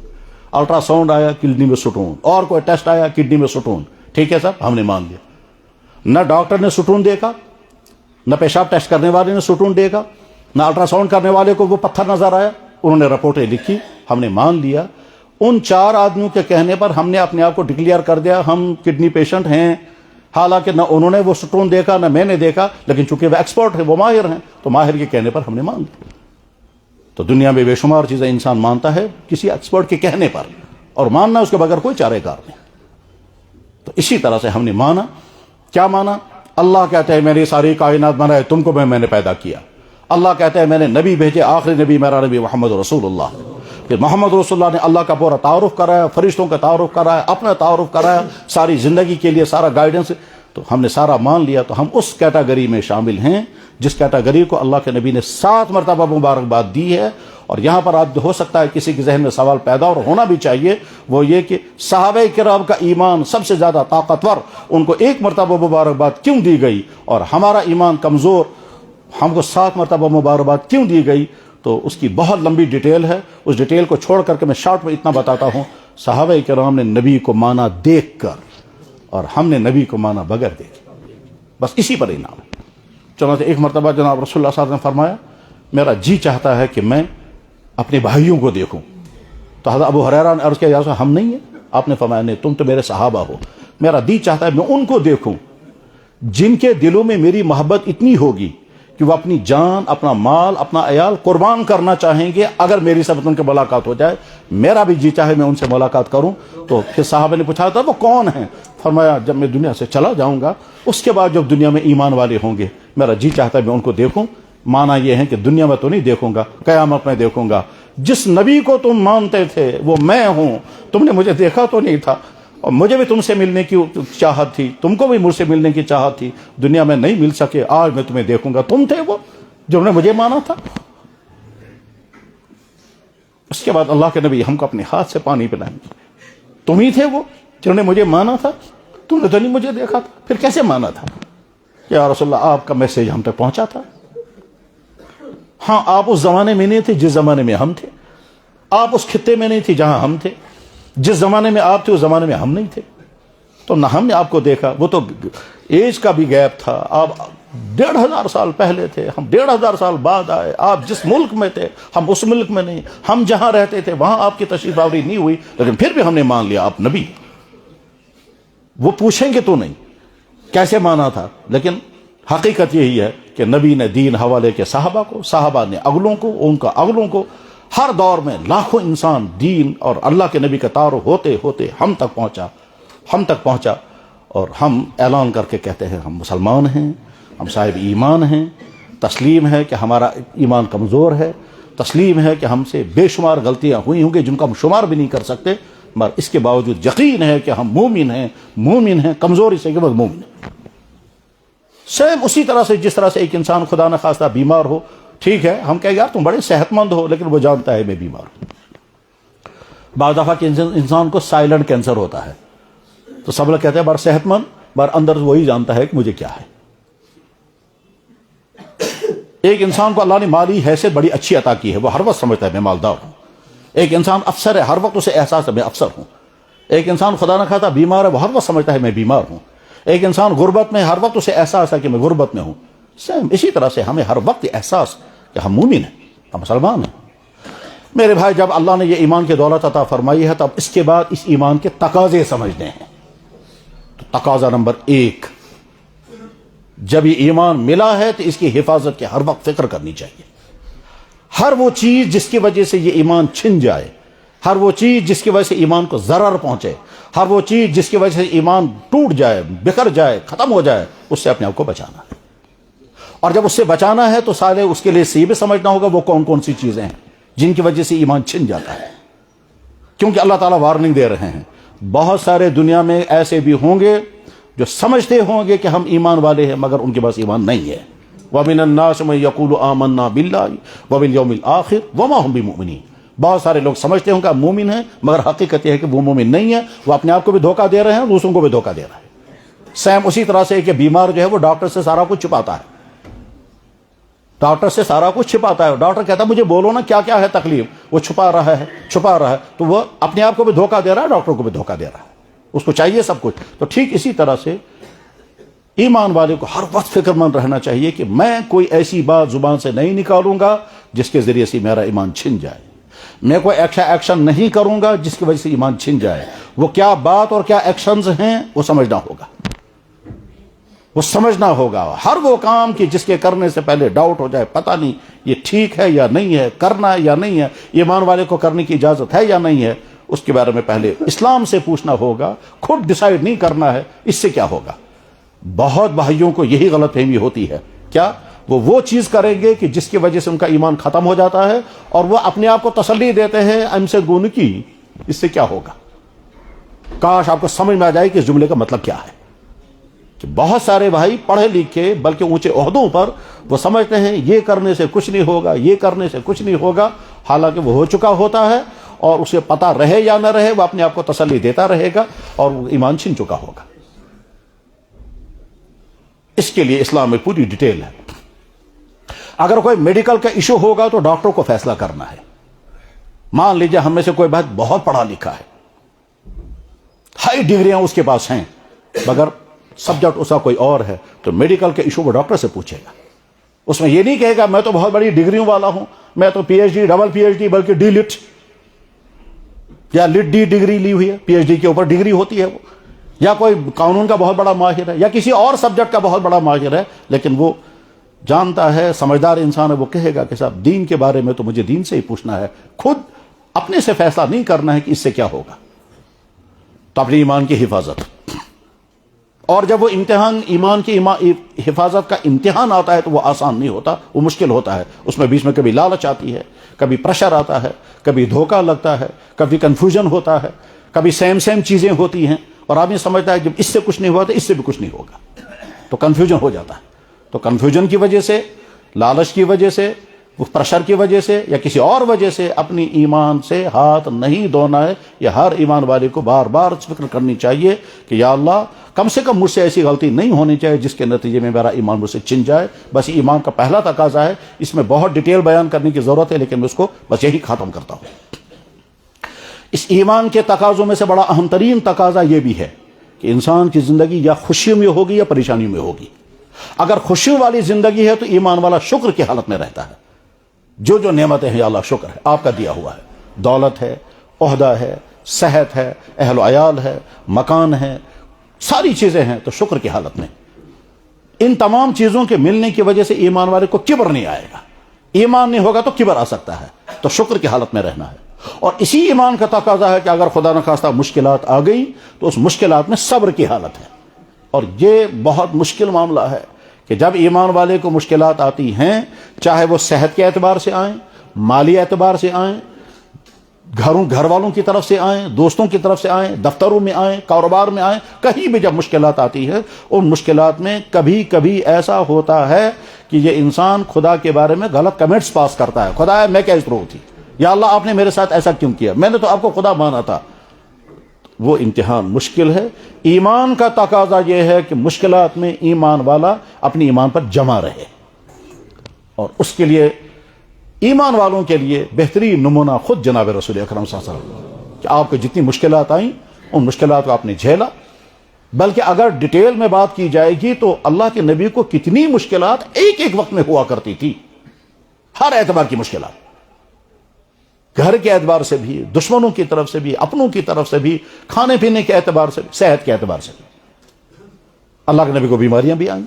الٹرا ساؤنڈ آیا کڈنی میں سٹون، اور کوئی ٹیسٹ آیا کڈنی میں سٹون، ٹھیک ہے صاحب ہم نے مان لیا۔ نہ ڈاکٹر نے سٹون دیکھا، نہ پیشاب ٹیسٹ کرنے والے نے سٹون دیکھا، نہ الٹرا ساؤنڈ کرنے والے کو وہ پتھر نظر آیا، انہوں نے رپورٹیں لکھی، ہم نے مان لیا۔ ان 4 آدمیوں کے کہنے پر ہم نے اپنے آپ کو ڈکلیئر کر دیا ہم کڈنی پیشنٹ ہیں، حالانکہ نہ انہوں نے وہ سٹون دیکھا نہ میں نے دیکھا، لیکن چونکہ وہ ایکسپرٹ ہے، وہ ماہر ہیں، تو ماہر کے کہنے پر ہم نے مان لیا۔ تو دنیا میں بے شمار چیزیں انسان مانتا ہے کسی ایکسپرٹ کے کہنے پر، اور ماننا اس کے بغیر کوئی چارہ کار نہیں۔ تو اسی طرح سے ہم نے مانا، کیا مانا؟ اللہ کہتا ہے میں نے ساری کائنات بنائے، تم کو میں نے پیدا کیا۔ اللہ کہتا ہے میں نے نبی بھیجے، آخری نبی میرا نبی محمد رسول اللہ۔ پھر محمد رسول اللہ نے اللہ کا پورا تعارف کرایا، فرشتوں کا تعارف کرایا، اپنا تعارف کرایا، ساری زندگی کے لیے سارا گائیڈنس، تو ہم نے سارا مان لیا۔ تو ہم اس کیٹیگری میں شامل ہیں جس کیٹیگری کو اللہ کے نبی نے 7 مرتبہ مبارکباد دی ہے۔ اور یہاں پر آج ہو سکتا ہے کسی کے ذہن میں سوال پیدا، اور ہونا بھی چاہیے، وہ یہ کہ صحابہ کرام کا ایمان سب سے زیادہ طاقتور، ان کو 1 مرتبہ مبارکباد کیوں دی گئی، اور ہمارا ایمان کمزور، ہم کو 7 مرتبہ مبارکباد کیوں دی گئی؟ تو اس کی بہت لمبی ڈیٹیل ہے، اس ڈیٹیل کو چھوڑ کر کے میں شارٹ میں اتنا بتاتا ہوں، صحابہ کرام نے نبی کو مانا دیکھ کر، اور ہم نے نبی کو مانا بغیر دیکھے، بس اسی پر انعام ہے۔ چنانچہ ایک مرتبہ جناب رسول اللہ صلی اللہ علیہ وسلم نے فرمایا میرا جی چاہتا ہے کہ میں اپنے بھائیوں کو دیکھوں، تو حضرت ابو ہریرہ نے عرض کیا یا رسول اللہ ہم نہیں ہیں؟ آپ نے فرمایا نہیں، تم تو میرے صحابہ ہو، میرا دل چاہتا ہے میں ان کو دیکھوں جن کے دلوں میں میری محبت اتنی ہوگی کہ وہ اپنی جان، اپنا مال، اپنا عیال قربان کرنا چاہیں گے اگر میری سب ان کے ملاقات ہو جائے۔ میرا بھی جی چاہے میں ان سے ملاقات کروں۔ تو پھر صحابہ نے پوچھا تھا وہ کون ہیں؟ فرمایا جب میں دنیا سے چلا جاؤں گا، اس کے بعد جب دنیا میں ایمان والے ہوں گے، میرا جی چاہتا ہے میں ان کو دیکھوں۔ مانا یہ ہے کہ دنیا میں تو نہیں دیکھوں گا، قیامت میں دیکھوں گا۔ جس نبی کو تم مانتے تھے وہ میں ہوں، تم نے مجھے دیکھا تو نہیں تھا، اور مجھے بھی تم سے ملنے کی چاہت تھی، تم کو بھی مجھ سے ملنے کی چاہت تھی، دنیا میں نہیں مل سکے، آج میں تمہیں دیکھوں گا۔ تم تھے وہ جنہوں نے مجھے مانا تھا۔ اس کے بعد اللہ کے نبی ہم کو اپنے ہاتھ سے پانی پلائیں گے، تم ہی تھے وہ جنہوں نے مجھے مانا تھا، تم نے تو نہیں مجھے دیکھا تھا، پھر کیسے مانا تھا؟ یا رسول اللہ آپ کا میسج ہم تک پہنچا تھا۔ ہاں آپ اس زمانے میں نہیں تھے جس زمانے میں ہم تھے، آپ اس خطے میں نہیں تھے جہاں ہم تھے، جس زمانے میں آپ تھے اس زمانے میں ہم نہیں تھے، تو نہ ہم نے آپ کو دیکھا۔ وہ تو ایج کا بھی گیپ تھا، آپ 1500 سال پہلے تھے، ہم 1500 سال بعد آئے، آپ جس ملک میں تھے ہم اس ملک میں نہیں، ہم جہاں رہتے تھے وہاں آپ کی تشریف آوری نہیں ہوئی، لیکن پھر بھی ہم نے مان لیا آپ نبی۔ وہ پوچھیں گے تو نہیں کیسے مانا تھا، لیکن حقیقت یہی ہے کہ نبی نے دین حوالے کے صحابہ کو، صحابہ نے اگلوں کو، ان کا اگلوں کو، ہر دور میں لاکھوں انسان دین اور اللہ کے نبی کا تعارف ہوتے ہوتے ہم تک پہنچا اور ہم اعلان کر کے کہتے ہیں ہم مسلمان ہیں، ہم صاحب ایمان ہیں۔ تسلیم ہے کہ ہمارا ایمان کمزور ہے، تسلیم ہے کہ ہم سے بے شمار غلطیاں ہوئی ہوں گی جن کا ہم شمار بھی نہیں کر سکتے، مگر اس کے باوجود یقین ہے کہ ہم مومن ہیں، کمزوری سے کہ بس مومن ہیں۔ سیم اسی طرح سے جس طرح سے ایک انسان خدا نہ خواستہ بیمار ہو، ٹھیک ہے ہم کہیں یار تم بڑے صحت مند ہو، لیکن وہ جانتا ہے میں بیمار ہوں۔ بعض دفعہ کہ انسان کو سائلنٹ کینسر ہوتا ہے تو سب لوگ کہتے ہیں بڑا صحت مند، مگر اندر وہی جانتا ہے کہ مجھے کیا ہے۔ ایک انسان کو اللہ نے مالی حیثیت بڑی اچھی عطا کی ہے، وہ ہر وقت سمجھتا ہے میں مالدار ہوں۔ ایک انسان افسر ہے، ہر وقت اسے احساس ہے میں افسر ہوں۔ ایک انسان خدا نہ خواستہ بیمار ہے، وہ ہر وقت سمجھتا ہے میں بیمار ہوں۔ ایک انسان غربت میں، ہر وقت اسے احساس ہے کہ میں غربت میں ہوں۔ سیم اسی طرح سے ہمیں ہر وقت احساس کہ ہم مومن ہیں، ہم مسلمان ہیں۔ میرے بھائی، جب اللہ نے یہ ایمان کی دولت عطا فرمائی ہے تب اس کے بعد اس ایمان کے تقاضے سمجھنے ہیں۔ تو تقاضا نمبر 1، جب یہ ایمان ملا ہے تو اس کی حفاظت کی ہر وقت فکر کرنی چاہیے۔ ہر وہ چیز جس کی وجہ سے یہ ایمان چھن جائے، ہر وہ چیز جس کی وجہ سے ایمان کو ضرر پہنچے، ہر وہ چیز جس کی وجہ سے ایمان ٹوٹ جائے، بکھر جائے، ختم ہو جائے، اس سے اپنے آپ کو بچانا ہے۔ اور جب اس سے بچانا ہے تو سارے اس کے لیے یہ بھی سمجھنا ہوگا وہ کون کون سی چیزیں ہیں جن کی وجہ سے ایمان چھن جاتا ہے، کیونکہ اللہ تعالیٰ وارننگ دے رہے ہیں۔ بہت سارے دنیا میں ایسے بھی ہوں گے جو سمجھتے ہوں گے کہ ہم ایمان والے ہیں، مگر ان کے پاس ایمان نہیں ہے۔ وَمِنَ النَّاسِ مَن يَقُولُ آمَنَّا بِاللَّهِ وَبِالْيَوْمِ الْآخِرِ وَمَا هُمْ بِمُؤْمِنِينَ۔ بہت سارے لوگ سمجھتے ہوں کہ مومن ہیں، مگر حقیقت یہ ہے کہ وہ مومن نہیں ہے، وہ اپنے آپ کو بھی دھوکہ دے رہے ہیں، دوسروں کو بھی دھوکہ دے رہے ہیں۔ سیم اسی طرح سے کہ بیمار جو ہے وہ ڈاکٹر سے سارا کچھ چھپاتا ہے، ڈاکٹر سے سارا کچھ چھپاتا ہے۔ ڈاکٹر کہتا ہے مجھے بولو نا کیا کیا ہے تکلیف، وہ چھپا رہا ہے، تو وہ اپنے آپ کو بھی دھوکہ دے رہا ہے، ڈاکٹر کو بھی دھوکہ دے رہا ہے، اس کو چاہیے سب کچھ۔ تو ٹھیک اسی طرح سے ایمان والے کو ہر وقت فکر مند رہنا چاہیے کہ میں کوئی ایسی بات زبان سے نہیں نکالوں گا جس کے ذریعے سے میرا ایمان چھن جائے، میں کوئی ایکشن نہیں کروں گا جس کی وجہ سے ایمان چھن جائے۔ وہ کیا بات اور کیا ایکشنز ہیں وہ سمجھنا ہوگا، ہر وہ کام کی جس کے کرنے سے پہلے ڈاؤٹ ہو جائے، پتہ نہیں یہ ٹھیک ہے یا نہیں ہے، کرنا ہے یا نہیں ہے، ایمان والے کو کرنے کی اجازت ہے یا نہیں ہے، اس کے بارے میں پہلے اسلام سے پوچھنا ہوگا، خود ڈیسائیڈ نہیں کرنا ہے۔ اس سے کیا ہوگا؟ بہت بھائیوں کو یہی غلط فہمی ہوتی ہے، کیا وہ چیز کریں گے کہ جس کی وجہ سے ان کا ایمان ختم ہو جاتا ہے، اور وہ اپنے آپ کو تسلی دیتے ہیں ہم سے گون کی، اس سے کیا ہوگا؟ کاش آپ کو سمجھ میں آ جائے کہ اس جملے کا مطلب کیا ہے۔ کہ بہت سارے بھائی پڑھے لکھے بلکہ اونچے عہدوں پر وہ سمجھتے ہیں یہ کرنے سے کچھ نہیں ہوگا، یہ کرنے سے کچھ نہیں ہوگا، حالانکہ وہ ہو چکا ہوتا ہے، اور اسے پتہ رہے یا نہ رہے وہ اپنے آپ کو تسلی دیتا رہے گا اور وہ ایمان چھن چکا ہوگا۔ اس کے لیے اسلام میں پوری ڈیٹیل ہے۔ اگر کوئی میڈیکل کا ایشو ہوگا تو ڈاکٹر کو فیصلہ کرنا ہے۔ مان لیجئے ہم میں سے کوئی بہت پڑھا لکھا ہے، ہائی ڈگریاں اس کے پاس ہیں، مگر سبجیکٹ اس کا کوئی اور ہے، تو میڈیکل کے ایشو وہ ڈاکٹر سے پوچھے گا۔ اس میں یہ نہیں کہے گا میں تو بہت بڑی ڈگریوں والا ہوں، میں تو P H D, double P H D, بلکہ ڈی لٹ یا لٹ ڈی ڈگری لی ہوئی ہے، پی ایچ ڈی کے اوپر ڈگری ہوتی ہے وہ، یا کوئی قانون کا بہت بڑا ماہر ہے، یا کسی اور سبجیکٹ کا بہت بڑا ماہر ہے، لیکن وہ جانتا ہے، سمجھدار انسان ہے، وہ کہے گا کہ صاحب دین کے بارے میں تو مجھے دین سے ہی پوچھنا ہے، خود اپنے سے فیصلہ نہیں کرنا ہے کہ اس سے کیا ہوگا۔ تو اپنے ایمان کی حفاظت، اور جب وہ امتحان ایمان کی حفاظت کا امتحان آتا ہے تو وہ آسان نہیں ہوتا، وہ مشکل ہوتا ہے، اس میں بیچ میں کبھی لالچ آتی ہے، کبھی پریشر آتا ہے، کبھی دھوکہ لگتا ہے، کبھی کنفیوژن ہوتا ہے، کبھی سیم چیزیں ہوتی ہیں، اور آدمی سمجھتا ہے جب اس سے کچھ نہیں ہوا تو اس سے بھی کچھ نہیں ہوگا، تو کنفیوژن ہو جاتا ہے۔ تو کنفیوژن کی وجہ سے، لالچ کی وجہ سے، پریشر کی وجہ سے، یا کسی اور وجہ سے اپنی ایمان سے ہاتھ نہیں دھونا ہے۔ یہ ہر ایمان والے کو بار بار فکر کرنی چاہیے کہ یا اللہ کم سے کم مجھ سے ایسی غلطی نہیں ہونی چاہیے جس کے نتیجے میں میرا ایمان مجھ سے چھن جائے۔ بس ایمان کا پہلا تقاضا ہے، اس میں بہت ڈیٹیل بیان کرنے کی ضرورت ہے، لیکن میں اس کو بس یہی ختم کرتا ہوں۔ اس ایمان کے تقاضوں میں سے بڑا اہم ترین تقاضا یہ بھی ہے کہ انسان کی زندگی یا خوشیوں میں ہوگی یا پریشانیوں میں ہوگی۔ اگر خوشیوں والی زندگی ہے تو ایمان والا شکر کی حالت میں رہتا ہے، جو نعمتیں ہیں یا اللہ شکر ہے آپ کا دیا ہوا ہے، دولت ہے، عہدہ ہے، صحت ہے، اہل و عیال ہے، مکان ہے، ساری چیزیں ہیں، تو شکر کی حالت میں ان تمام چیزوں کے ملنے کی وجہ سے ایمان والے کو کبر نہیں آئے گا. ایمان نہیں ہوگا تو کبر آ سکتا ہے. تو شکر کی حالت میں رہنا ہے. اور اسی ایمان کا تقاضا ہے کہ اگر خدا نخواستہ مشکلات آ گئی تو اس مشکلات میں صبر کی حالت ہے. اور یہ بہت مشکل معاملہ ہے کہ جب ایمان والے کو مشکلات آتی ہیں، چاہے وہ صحت کے اعتبار سے آئیں، مالی اعتبار سے آئیں، گھر والوں کی طرف سے آئیں، دوستوں کی طرف سے آئیں، دفتروں میں آئیں، کاروبار میں آئیں، کہیں بھی جب مشکلات آتی ہے، ان مشکلات میں کبھی کبھی ایسا ہوتا ہے کہ یہ انسان خدا کے بارے میں غلط کمنٹس پاس کرتا ہے. خدا میں کیا ضرورت تھی، یا اللہ آپ نے میرے ساتھ ایسا کیوں کیا، میں نے تو آپ کو خدا مانا تھا. وہ امتحان مشکل ہے. ایمان کا تقاضا یہ ہے کہ مشکلات میں ایمان والا اپنی ایمان پر جمع رہے. اور اس کے لیے ایمان والوں کے لیے بہترین نمونہ خود جناب رسول اکرم صلی اللہ علیہ وسلم کہ آپ کو جتنی مشکلات آئیں ان مشکلات کو آپ نے جھیلا. بلکہ اگر ڈیٹیل میں بات کی جائے گی تو اللہ کے نبی کو کتنی مشکلات ایک ایک وقت میں ہوا کرتی تھی، ہر اعتبار کی مشکلات، گھر کے اعتبار سے بھی، دشمنوں کی طرف سے بھی، اپنوں کی طرف سے بھی، کھانے پینے کے اعتبار سے بھی، صحت کے اعتبار سے بھی. اللہ کے نبی کو بیماریاں بھی آئیں.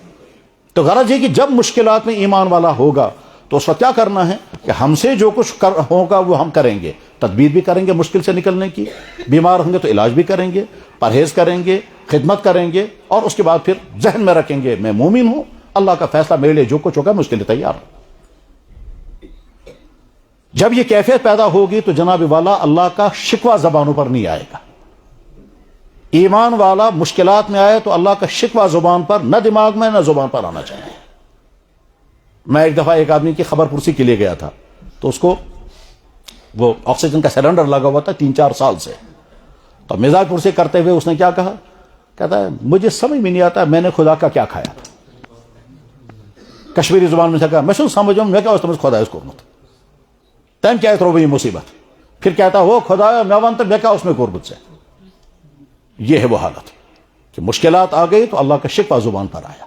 تو غرض یہ کہ جب مشکلات میں ایمان والا ہوگا تو اس وقت کیا کرنا ہے کہ ہم سے جو کچھ ہوگا وہ ہم کریں گے. تدبیر بھی کریں گے مشکل سے نکلنے کی، بیمار ہوں گے تو علاج بھی کریں گے، پرہیز کریں گے، خدمت کریں گے، اور اس کے بعد پھر ذہن میں رکھیں گے میں مومن ہوں، اللہ کا فیصلہ میرے لیے جو کچھ ہوگا میں اس کے لیے تیار ہوں. جب یہ کیفیت پیدا ہوگی تو جناب والا اللہ کا شکوہ زبانوں پر نہیں آئے گا. ایمان والا مشکلات میں آئے تو اللہ کا شکوہ زبان پر، نہ دماغ میں نہ زبان پر آنا چاہیے. میں ایک دفعہ ایک آدمی کی خبر پرسی کے لیے گیا تھا، تو اس کو وہ آکسیجن کا سلنڈر لگا ہوا تھا 3-4 سال سے. تو مزاج پرسی کرتے ہوئے اس نے کیا کہا، کہتا ہے مجھے سمجھ میں نہیں آتا میں نے خدا کا کیا کھایا. کشمیری زبان میں سے کہا میں سو سمجھوں میں کیا اس خدا اس کو مت تم کیا کرو یہ مصیبت. پھر کہتا وہ خدا میں ونت میں کیا اس میں قربت سے. یہ ہے وہ حالت کہ مشکلات آ گئی تو اللہ کا شکوہ زبان پر آیا.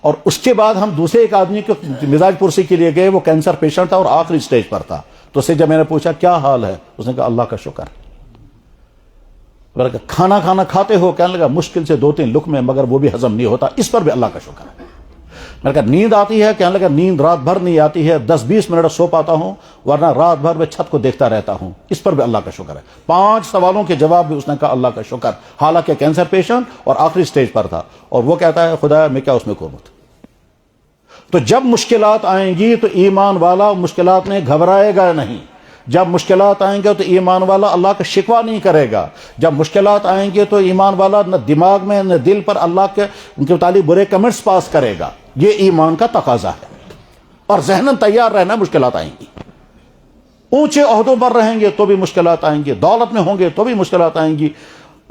اور اس کے بعد ہم دوسرے ایک آدمی کو مزاج پرسی کے لیے گئے، وہ کینسر پیشنٹ تھا اور آخری سٹیج پر تھا. تو اسے جب میں نے پوچھا کیا حال ہے، اس نے کہا اللہ کا شکر. کھانا کھاتے ہو، کہنے لگا مشکل سے 2-3 لقمے مگر وہ بھی ہضم نہیں ہوتا، اس پر بھی اللہ کا شکر ہے. میں نے کہا نیند آتی ہے، کہنے لگا نیند رات بھر نہیں آتی ہے، 10-20 منٹ سو پاتا ہوں ورنہ رات بھر میں چھت کو دیکھتا رہتا ہوں، اس پر بھی اللہ کا شکر ہے. 5 سوالوں کے جواب بھی اس نے کہا اللہ کا شکر، حالانکہ کینسر پیشنٹ اور آخری سٹیج پر تھا. اور وہ کہتا ہے خدا میں کیا اس میں قربت. تو جب مشکلات آئیں گی تو ایمان والا مشکلات میں گھبرائے گا نہیں. جب مشکلات آئیں گے تو ایمان والا اللہ کا شکوہ نہیں کرے گا. جب مشکلات آئیں گے تو ایمان والا نہ دماغ میں نہ دل پر اللہ کے ان کے متعلق برے کمنٹس پاس کرے گا. یہ ایمان کا تقاضا ہے. اور ذہناً تیار رہنا، مشکلات آئیں گی. اونچے عہدوں پر رہیں گے تو بھی مشکلات آئیں گی، دولت میں ہوں گے تو بھی مشکلات آئیں گی،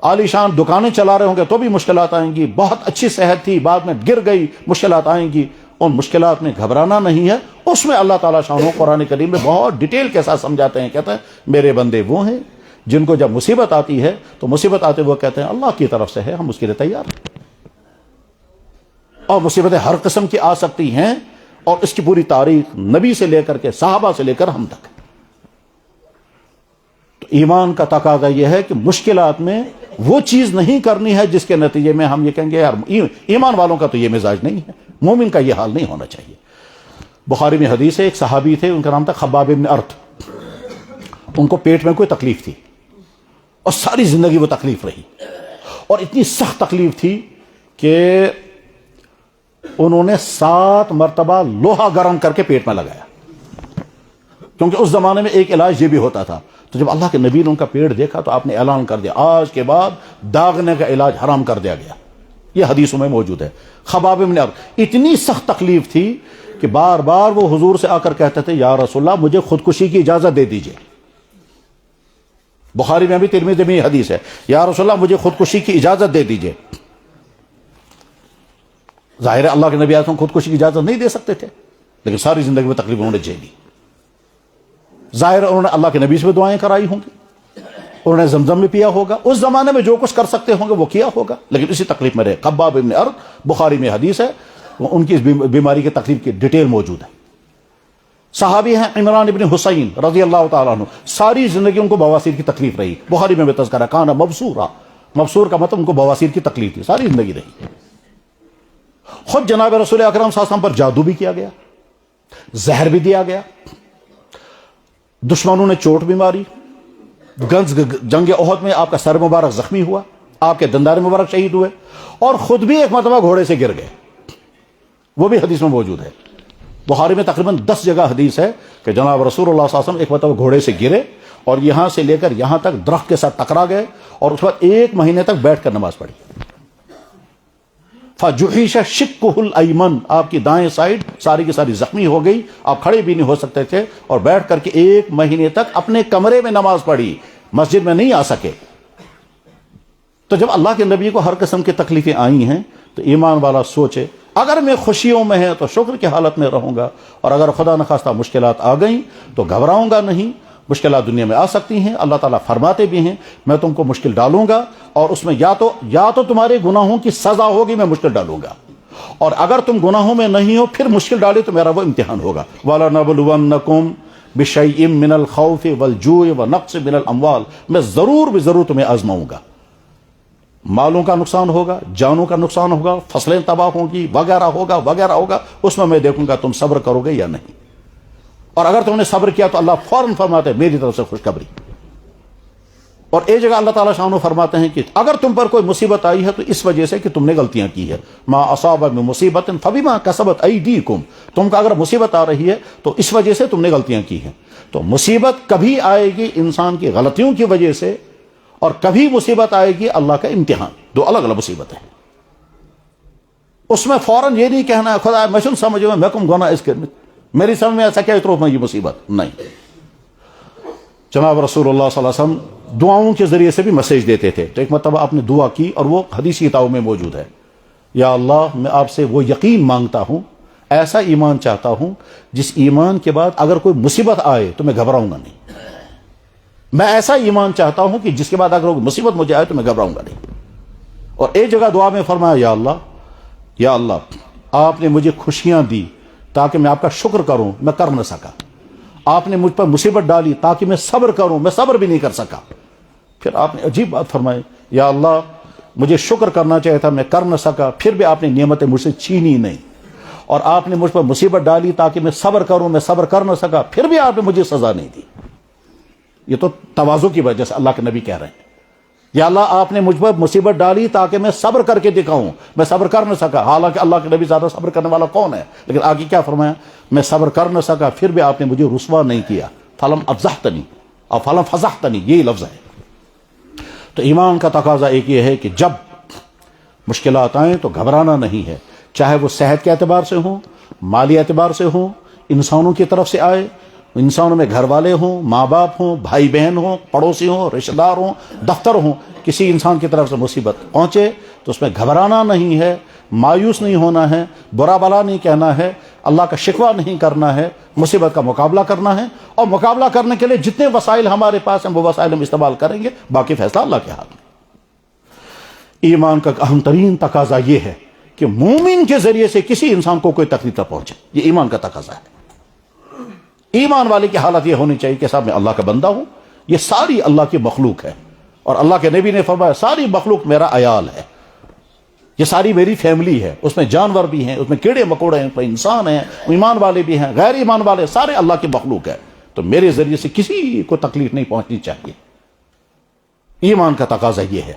عالی شان دکانیں چلا رہے ہوں گے تو بھی مشکلات آئیں گی، بہت اچھی صحت تھی بعد میں گر گئی، مشکلات آئیں گی. ان مشکلات میں گھبرانا نہیں ہے. اس میں اللہ تعالیٰ شانہ قرآن کریم میں بہت ڈیٹیل کے ساتھ سمجھاتے ہیں. کہتے ہیں میرے بندے وہ ہیں جن کو جب مصیبت آتی ہے تو مصیبت آتے وہ کہتے ہیں اللہ کی طرف سے ہے، ہم اس کے لیے تیار ہیں. اور مصیبتیں ہر قسم کی آ سکتی ہیں، اور اس کی پوری تاریخ نبی سے لے کر کے صحابہ سے لے کر ہم تک. تو ایمان کا تقاضا یہ ہے کہ مشکلات میں وہ چیز نہیں کرنی ہے جس کے نتیجے میں ہم یہ کہیں گے یار ایمان والوں کا تو یہ مزاج نہیں ہے، مومن کا یہ حال نہیں ہونا چاہیے. بخاری میں حدیث ہے، ایک صحابی تھے، ان کا نام تھا خباب بن ارت. ان کو پیٹ میں کوئی تکلیف تھی اور ساری زندگی وہ تکلیف رہی، اور اتنی سخت تکلیف تھی کہ انہوں نے 7 مرتبہ لوہا گرم کر کے پیٹ میں لگایا. کیونکہ اس زمانے میں ایک علاج یہ بھی ہوتا تھا. تو جب اللہ کے نبی نے ان کا پیٹ دیکھا تو آپ نے اعلان کر دیا آج کے بعد داغنے کا علاج حرام کر دیا گیا. یہ حدیثوں میں موجود ہے. خباب بن ارت اتنی سخت تکلیف تھی کہ بار بار وہ حضور سے آ کر کہتے تھے یا رسول اللہ مجھے خودکشی کی اجازت دے دیجئے. بخاری میں بھی ترمذی میں حدیث ہے، یا رسول اللہ مجھے خودکشی کی اجازت دے دیجئے. ظاہر ہے اللہ کے نبی آسم خودکشی کی اجازت نہیں دے سکتے تھے، لیکن ساری زندگی میں تکلیف انہوں نے جھیلی. ظاہر انہوں نے اللہ کے نبی سے بھی دعائیں کرائی ہوں گی، انہوں نے زمزم میں پیا ہوگا، اس زمانے میں جو کچھ کر سکتے ہوں گے وہ کیا ہوگا، لیکن اسی تکلیف میں رہے. خباب بن ارت بخاری میں حدیث ہے، ان کی اس بیماری کی تکلیف کی ڈیٹیل موجود ہے. صحابی ہیں عمران ابن حسین رضی اللہ تعالیٰ عنہ، ساری زندگی ان کو بواسیر کی تکلیف رہی. بخاری میں تذکرہ کانا مبسورا، مبسور کا مطلب ان کو بواسیر کی تکلیف تھی، ساری زندگی رہی. خود جناب رسول اکرم صلی اللہ علیہ وسلم پر جادو بھی کیا گیا، زہر بھی دیا گیا، دشمنوں نے چوٹ بھی ماری، جنگ احد میں آپ کا سر مبارک زخمی ہوا، آپ کے دندار مبارک شہید ہوئے، اور خود بھی ایک مرتبہ گھوڑے سے گر گئے، وہ بھی حدیث میں موجود ہے۔ بخاری میں تقریباً 10 جگہ حدیث ہے کہ جناب رسول اللہ صلی اللہ علیہ وسلم ایک مرتبہ گھوڑے سے گرے اور یہاں سے لے کر یہاں تک درخت کے ساتھ ٹکرا گئے، اور اس بعد 1 مہینے تک بیٹھ کر نماز پڑھی۔ فجحش شقہ الایمن، آپ کی دائیں سائڈ ساری کی ساری زخمی ہو گئی، آپ کھڑے بھی نہیں ہو سکتے تھے، اور بیٹھ کر کے 1 مہینے تک اپنے کمرے میں نماز پڑھی، مسجد میں نہیں آ سکے۔ تو جب اللہ کے نبی کو ہر قسم کی تکلیفیں آئی ہیں تو ایمان والا سوچے اگر میں خوشیوں میں ہے تو شکر کی حالت میں رہوں گا، اور اگر خدا نخواستہ مشکلات آ گئیں تو گھبراؤں گا نہیں۔ مشکلات دنیا میں آ سکتی ہیں، اللہ تعالیٰ فرماتے بھی ہیں میں تم کو مشکل ڈالوں گا، اور اس میں یا تو تمہارے گناہوں کی سزا ہوگی، میں مشکل ڈالوں گا، اور اگر تم گناہوں میں نہیں ہو پھر مشکل ڈالے تو میرا وہ امتحان ہوگا۔ وَلَنَبْلُوَنَّكُمْ بِشَيْءٍ مِّنَ الْخَوْفِ وَالْجُوعِ وَنَقْصٍ مِّنَ الْأَمْوَالِ، میں ضرور تمہیں آزماؤں گا، مالوں کا نقصان ہوگا، جانوں کا نقصان ہوگا، فصلیں تباہ ہوں گی، وغیرہ ہوگا، اس میں دیکھوں گا تم صبر کرو گے یا نہیں، اور اگر تم نے صبر کیا تو اللہ فوراً فرماتے ہیں میری طرف سے خوشخبری۔ اور ایک جگہ اللہ تعالیٰ شانو فرماتے ہیں کہ اگر تم پر کوئی مصیبت آئی ہے تو اس وجہ سے کہ تم نے غلطیاں کی ہے، ما اصاب من مصیبت فبما کسبت ایدیکم، تم کا اگر مصیبت آ رہی ہے تو اس وجہ سے تم نے غلطیاں کی ہیں۔ تو مصیبت کبھی آئے گی انسان کی غلطیوں کی وجہ سے، اور کبھی مصیبت آئے گی اللہ کا امتحان، 2 الگ الگ مصیبتیں ہیں۔ اس میں فوراً یہ نہیں کہنا ہے خدا میں سمجھو میں کم گناہ اس کے میری سمجھ میں ایسا کیا اترو میں یہ مصیبت نہیں۔ جناب رسول اللہ صلی اللہ علیہ وسلم دعاؤں کے ذریعے سے بھی میسج دیتے تھے، تو ایک مرتبہ آپ نے دعا کی اور وہ حدیث کتابوں میں موجود ہے، یا اللہ میں آپ سے وہ یقین مانگتا ہوں، ایسا ایمان چاہتا ہوں جس ایمان کے بعد اگر کوئی مصیبت آئے تو میں گھبراؤں گا نہیں، میں ایسا ایمان چاہتا ہوں کہ جس کے بعد اگر کوئی مصیبت مجھے آئے تو میں گھبراؤں گا نہیں۔ اور ایک جگہ دعا میں فرمایا یا اللہ آپ نے مجھے خوشیاں دی تاکہ میں آپ کا شکر کروں، میں کر نہ سکا، آپ نے مجھ پر مصیبت ڈالی تاکہ میں صبر کروں، میں صبر بھی نہیں کر سکا۔ پھر آپ نے عجیب بات فرمائی، یا اللہ مجھے شکر کرنا چاہیے تھا، میں کر نہ سکا، پھر بھی آپ نے نعمتیں مجھ سے چھینی نہیں، اور آپ نے مجھ پر مصیبت ڈالی تاکہ میں صبر کروں، میں صبر کر نہ سکا، پھر بھی آپ نے مجھے سزا نہیں دی۔ یہ تو تواضع کی وجہ سے اللہ کے نبی کہہ رہے ہیں، یا اللہ آپ نے مجھ پر مصیبت ڈالی تاکہ میں صبر کر کے دکھاؤں، میں صبر کر نہ سکا، حالانکہ اللہ کے نبی زیادہ صبر کرنے والا کون ہے، لیکن آگے کیا فرمایا، میں صبر کر نہ سکا پھر بھی آپ نے مجھے رسوا نہیں کیا، فلم افضحتنی اور فلم فضحتنی، یہی لفظ ہے۔ تو ایمان کا تقاضا ایک یہ ہے کہ جب مشکلات آئیں تو گھبرانا نہیں ہے، چاہے وہ صحت کے اعتبار سے ہوں، مالی اعتبار سے ہوں، انسانوں کی طرف سے آئے، انسانوں میں گھر والے ہوں، ماں باپ ہوں، بھائی بہن ہوں، پڑوسی ہوں، رشتہ دار ہوں، دفتر ہوں، کسی انسان کی طرف سے مصیبت پہنچے تو اس میں گھبرانا نہیں ہے، مایوس نہیں ہونا ہے، برا بلا نہیں کہنا ہے، اللہ کا شکوہ نہیں کرنا ہے، مصیبت کا مقابلہ کرنا ہے، اور مقابلہ کرنے کے لیے جتنے وسائل ہمارے پاس ہیں وہ وسائل ہم استعمال کریں گے، باقی فیصلہ اللہ کے ہاتھ میں۔ ایمان کا اہم ترین تقاضا یہ ہے کہ مومن کے ذریعے سے کسی انسان کو کوئی تکلیف نہ پہنچے، یہ ایمان کا تقاضا ہے۔ ایمان والے کی حالت یہ ہونی چاہیے کہ صاحب میں اللہ کا بندہ ہوں، یہ ساری اللہ کی مخلوق ہے، اور اللہ کے نبی نے فرمایا ساری مخلوق میرا عیال ہے، یہ ساری میری فیملی ہے، اس میں جانور بھی ہیں، اس میں کیڑے مکوڑے ہیں، اس میں انسان ہیں، ایمان والے بھی ہیں، غیر ایمان والے، سارے اللہ کی مخلوق ہے، تو میرے ذریعے سے کسی کو تکلیف نہیں پہنچنی چاہیے۔ ایمان کا تقاضا یہ ہے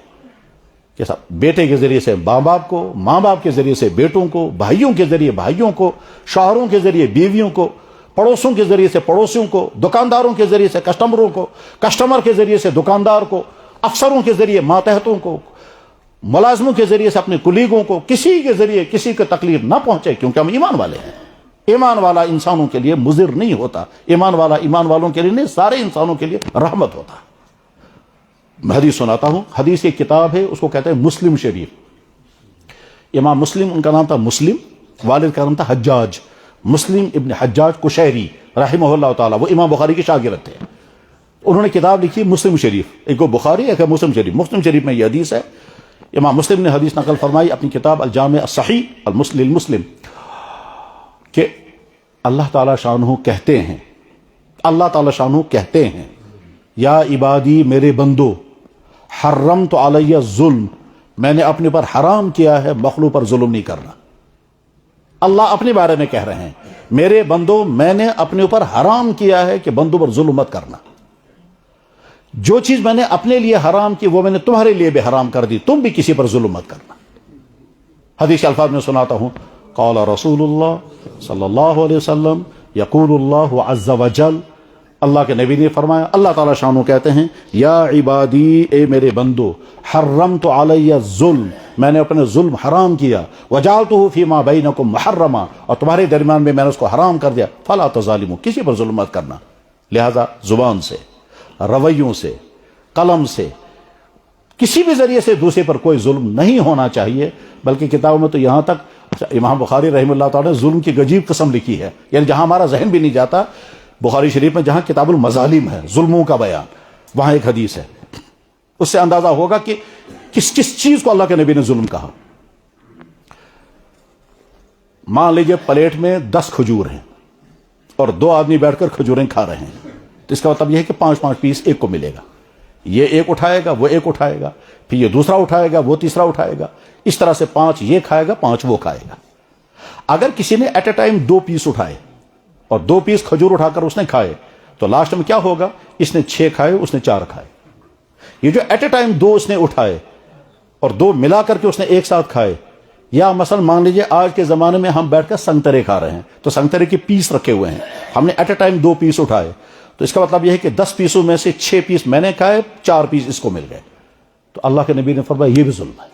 کہ صاحب بیٹے کے ذریعے سے ماں باپ کو، ماں باپ کے ذریعے سے بیٹوں کو، بھائیوں کے ذریعے بھائیوں کو، شوہروں کے ذریعے بیویوں کو، پڑوسوں کے ذریعے سے پڑوسیوں کو، دکانداروں کے ذریعے سے کسٹمروں کو، کسٹمر کے ذریعے سے دکاندار کو، افسروں کے ذریعے ماتحتوں کو، ملازموں کے ذریعے سے اپنے کلیگوں کو، کسی کے ذریعے کسی کو تکلیف نہ پہنچے، کیونکہ ہم ایمان والے ہیں۔ ایمان والا انسانوں کے لیے مضر نہیں ہوتا، ایمان والا ایمان والوں کے لیے نہیں، سارے انسانوں کے لیے رحمت ہوتا ہے۔ میں حدیث سناتا ہوں، حدیث کی کتاب ہے، اس کو کہتے ہیں مسلم شریف۔ امام مسلم ان کا نام تھا مسلم، والد کا نام تھا حجاج، مسلم ابن حجاج قشیری رحمہ اللہ تعالیٰ، وہ امام بخاری کے شاگرد تھے۔ انہوں نے کتاب لکھی مسلم شریف، ایک وہ بخاری ایک ہے مسلم شریف۔ مسلم شریف میں یہ حدیث ہے، امام مسلم نے حدیث نقل فرمائی اپنی کتاب الجامع الصحیح المسلم کہ اللہ تعالیٰ شانہ کہتے ہیں، اللہ تعالیٰ شانہ کہتے ہیں، یا عبادی میرے بندو، حرمت علی الظلم، میں نے اپنے پر حرام کیا ہے مخلوق پر ظلم نہیں کرنا۔ اللہ اپنے بارے میں کہہ رہے ہیں میرے بندو میں نے اپنے اوپر حرام کیا ہے کہ بندوں پر ظلم مت کرنا. جو چیز میں نے اپنے لیے حرام کی وہ میں نے تمہارے لیے بھی حرام کر دی, تم بھی کسی پر ظلم مت کرنا. حدیث کے الفاظ میں سناتا ہوں, قال رسول اللہ صلی اللہ علیہ وسلم یقول اللہ عز وجل, اللہ کے نبی نے فرمایا, اللہ تعالیٰ شانو کہتے ہیں, یا عبادی اے میرے بندو, حرمت علی الظلم, میں نے اپنے ظلم حرام کیا, وجعلتہ فیما بینکم محرما, اور تمہارے درمیان میں نے اس کو حرام کر دیا, فلا تظالموا, کسی پر ظلم مت کرنا. لہذا زبان سے, رویوں سے, قلم سے, کسی بھی ذریعے سے دوسرے پر کوئی ظلم نہیں ہونا چاہیے. بلکہ کتابوں میں تو یہاں تک امام بخاری رحمہ اللہ تعالیٰ نے ظلم کی عجیب قسم لکھی ہے, یعنی جہاں ہمارا ذہن بھی نہیں جاتا. بخاری شریف میں جہاں کتاب المظالم ہے, ظلموں کا بیان, وہاں ایک حدیث ہے, اس سے اندازہ ہوگا کہ کس کس چیز کو اللہ کے نبی نے ظلم کہا. مان لیجئے پلیٹ میں 10 کھجور ہیں اور 2 آدمی بیٹھ کر کھجوریں کھا رہے ہیں, تو اس کا مطلب یہ ہے کہ 5-5 پیس ایک کو ملے گا. یہ ایک اٹھائے گا, وہ ایک اٹھائے گا, پھر یہ دوسرا اٹھائے گا, وہ تیسرا اٹھائے گا, اس طرح سے 5 یہ کھائے گا, 5 وہ کھائے گا. اگر کسی نے ایٹ اے ٹائم 2 پیس اٹھائے اور 2 پیس کھجور اٹھا کر اس نے کھائے, تو لاسٹ میں کیا ہوگا, اس نے 6 کھائے, اس نے 4 کھائے. یہ جو ایٹ اے ٹائم 2 اس نے اٹھائے اور 2 ملا کر کے اس نے ایک ساتھ کھائے, یا مثلا مان لیجیے آج کے زمانے میں ہم بیٹھ کر سنگترے کھا رہے ہیں, تو سنگترے کے پیس رکھے ہوئے ہیں, ہم نے ایٹ اے ٹائم 2 پیس اٹھائے, تو اس کا مطلب یہ ہے کہ 10 پیسوں میں سے 6 پیس میں نے کھائے, 4 پیس اس کو مل گئے. تو اللہ کے نبی نے فرمایا یہ بھی ظلم ہے.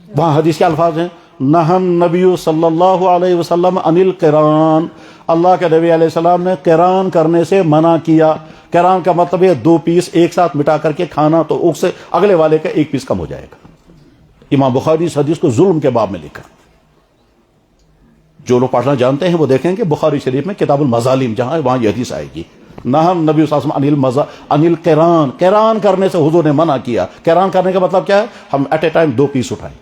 وہاں حدیث کے الفاظ ہیں, نہن نبی صلی اللہ علیہ وسلم عن القران, اللہ کے نبی علیہ السلام نے قران کرنے سے منع کیا. قران کا مطلب ہے 2 پیس ایک ساتھ مٹا کر کے کھانا, تو اس سے اگلے والے کا 1 پیس کم ہو جائے گا. امام بخاری اس حدیث کو ظلم کے باب میں لکھا. جو لوگ پڑھنا جانتے ہیں وہ دیکھیں کہ بخاری شریف میں کتاب المظالم جہاں ہے وہاں یہ حدیث آئے گی, نہم نبی صلی اللہ علیہ وسلم عن القران, قران کرنے سے حضور نے منع کیا. قران کرنے کا مطلب کیا ہے, ہم ایٹ اے ٹائم 2 پیس اٹھائیں.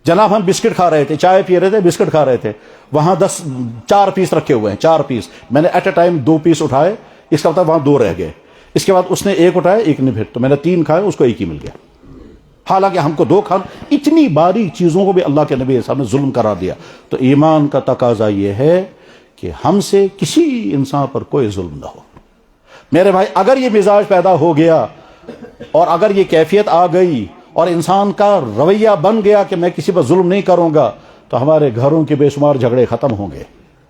جناب ہم بسکٹ کھا رہے تھے, چائے پی رہے تھے, بسکٹ کھا رہے تھے, وہاں 4 پیس رکھے ہوئے ہیں, 4 پیس میں نے ایٹ اے ٹائم 2 پیس اٹھائے, اس کا مطلب وہاں 2 رہ گئے. اس کے بعد اس نے 1 اٹھایا, 1 نے, پھر تو میں نے 3 کھائے, اس کو 1 ہی مل گیا, حالانکہ ہم کو 2 کھانا. اتنی باریک چیزوں کو بھی اللہ کے نبی صاحب نے ظلم کرا دیا. تو ایمان کا تقاضا یہ ہے کہ ہم سے کسی انسان پر کوئی ظلم نہ ہو. میرے بھائی, اگر یہ مزاج پیدا ہو گیا اور اگر یہ کیفیت آ گئی اور انسان کا رویہ بن گیا کہ میں کسی پر ظلم نہیں کروں گا, تو ہمارے گھروں کے بے شمار جھگڑے ختم ہوں گے,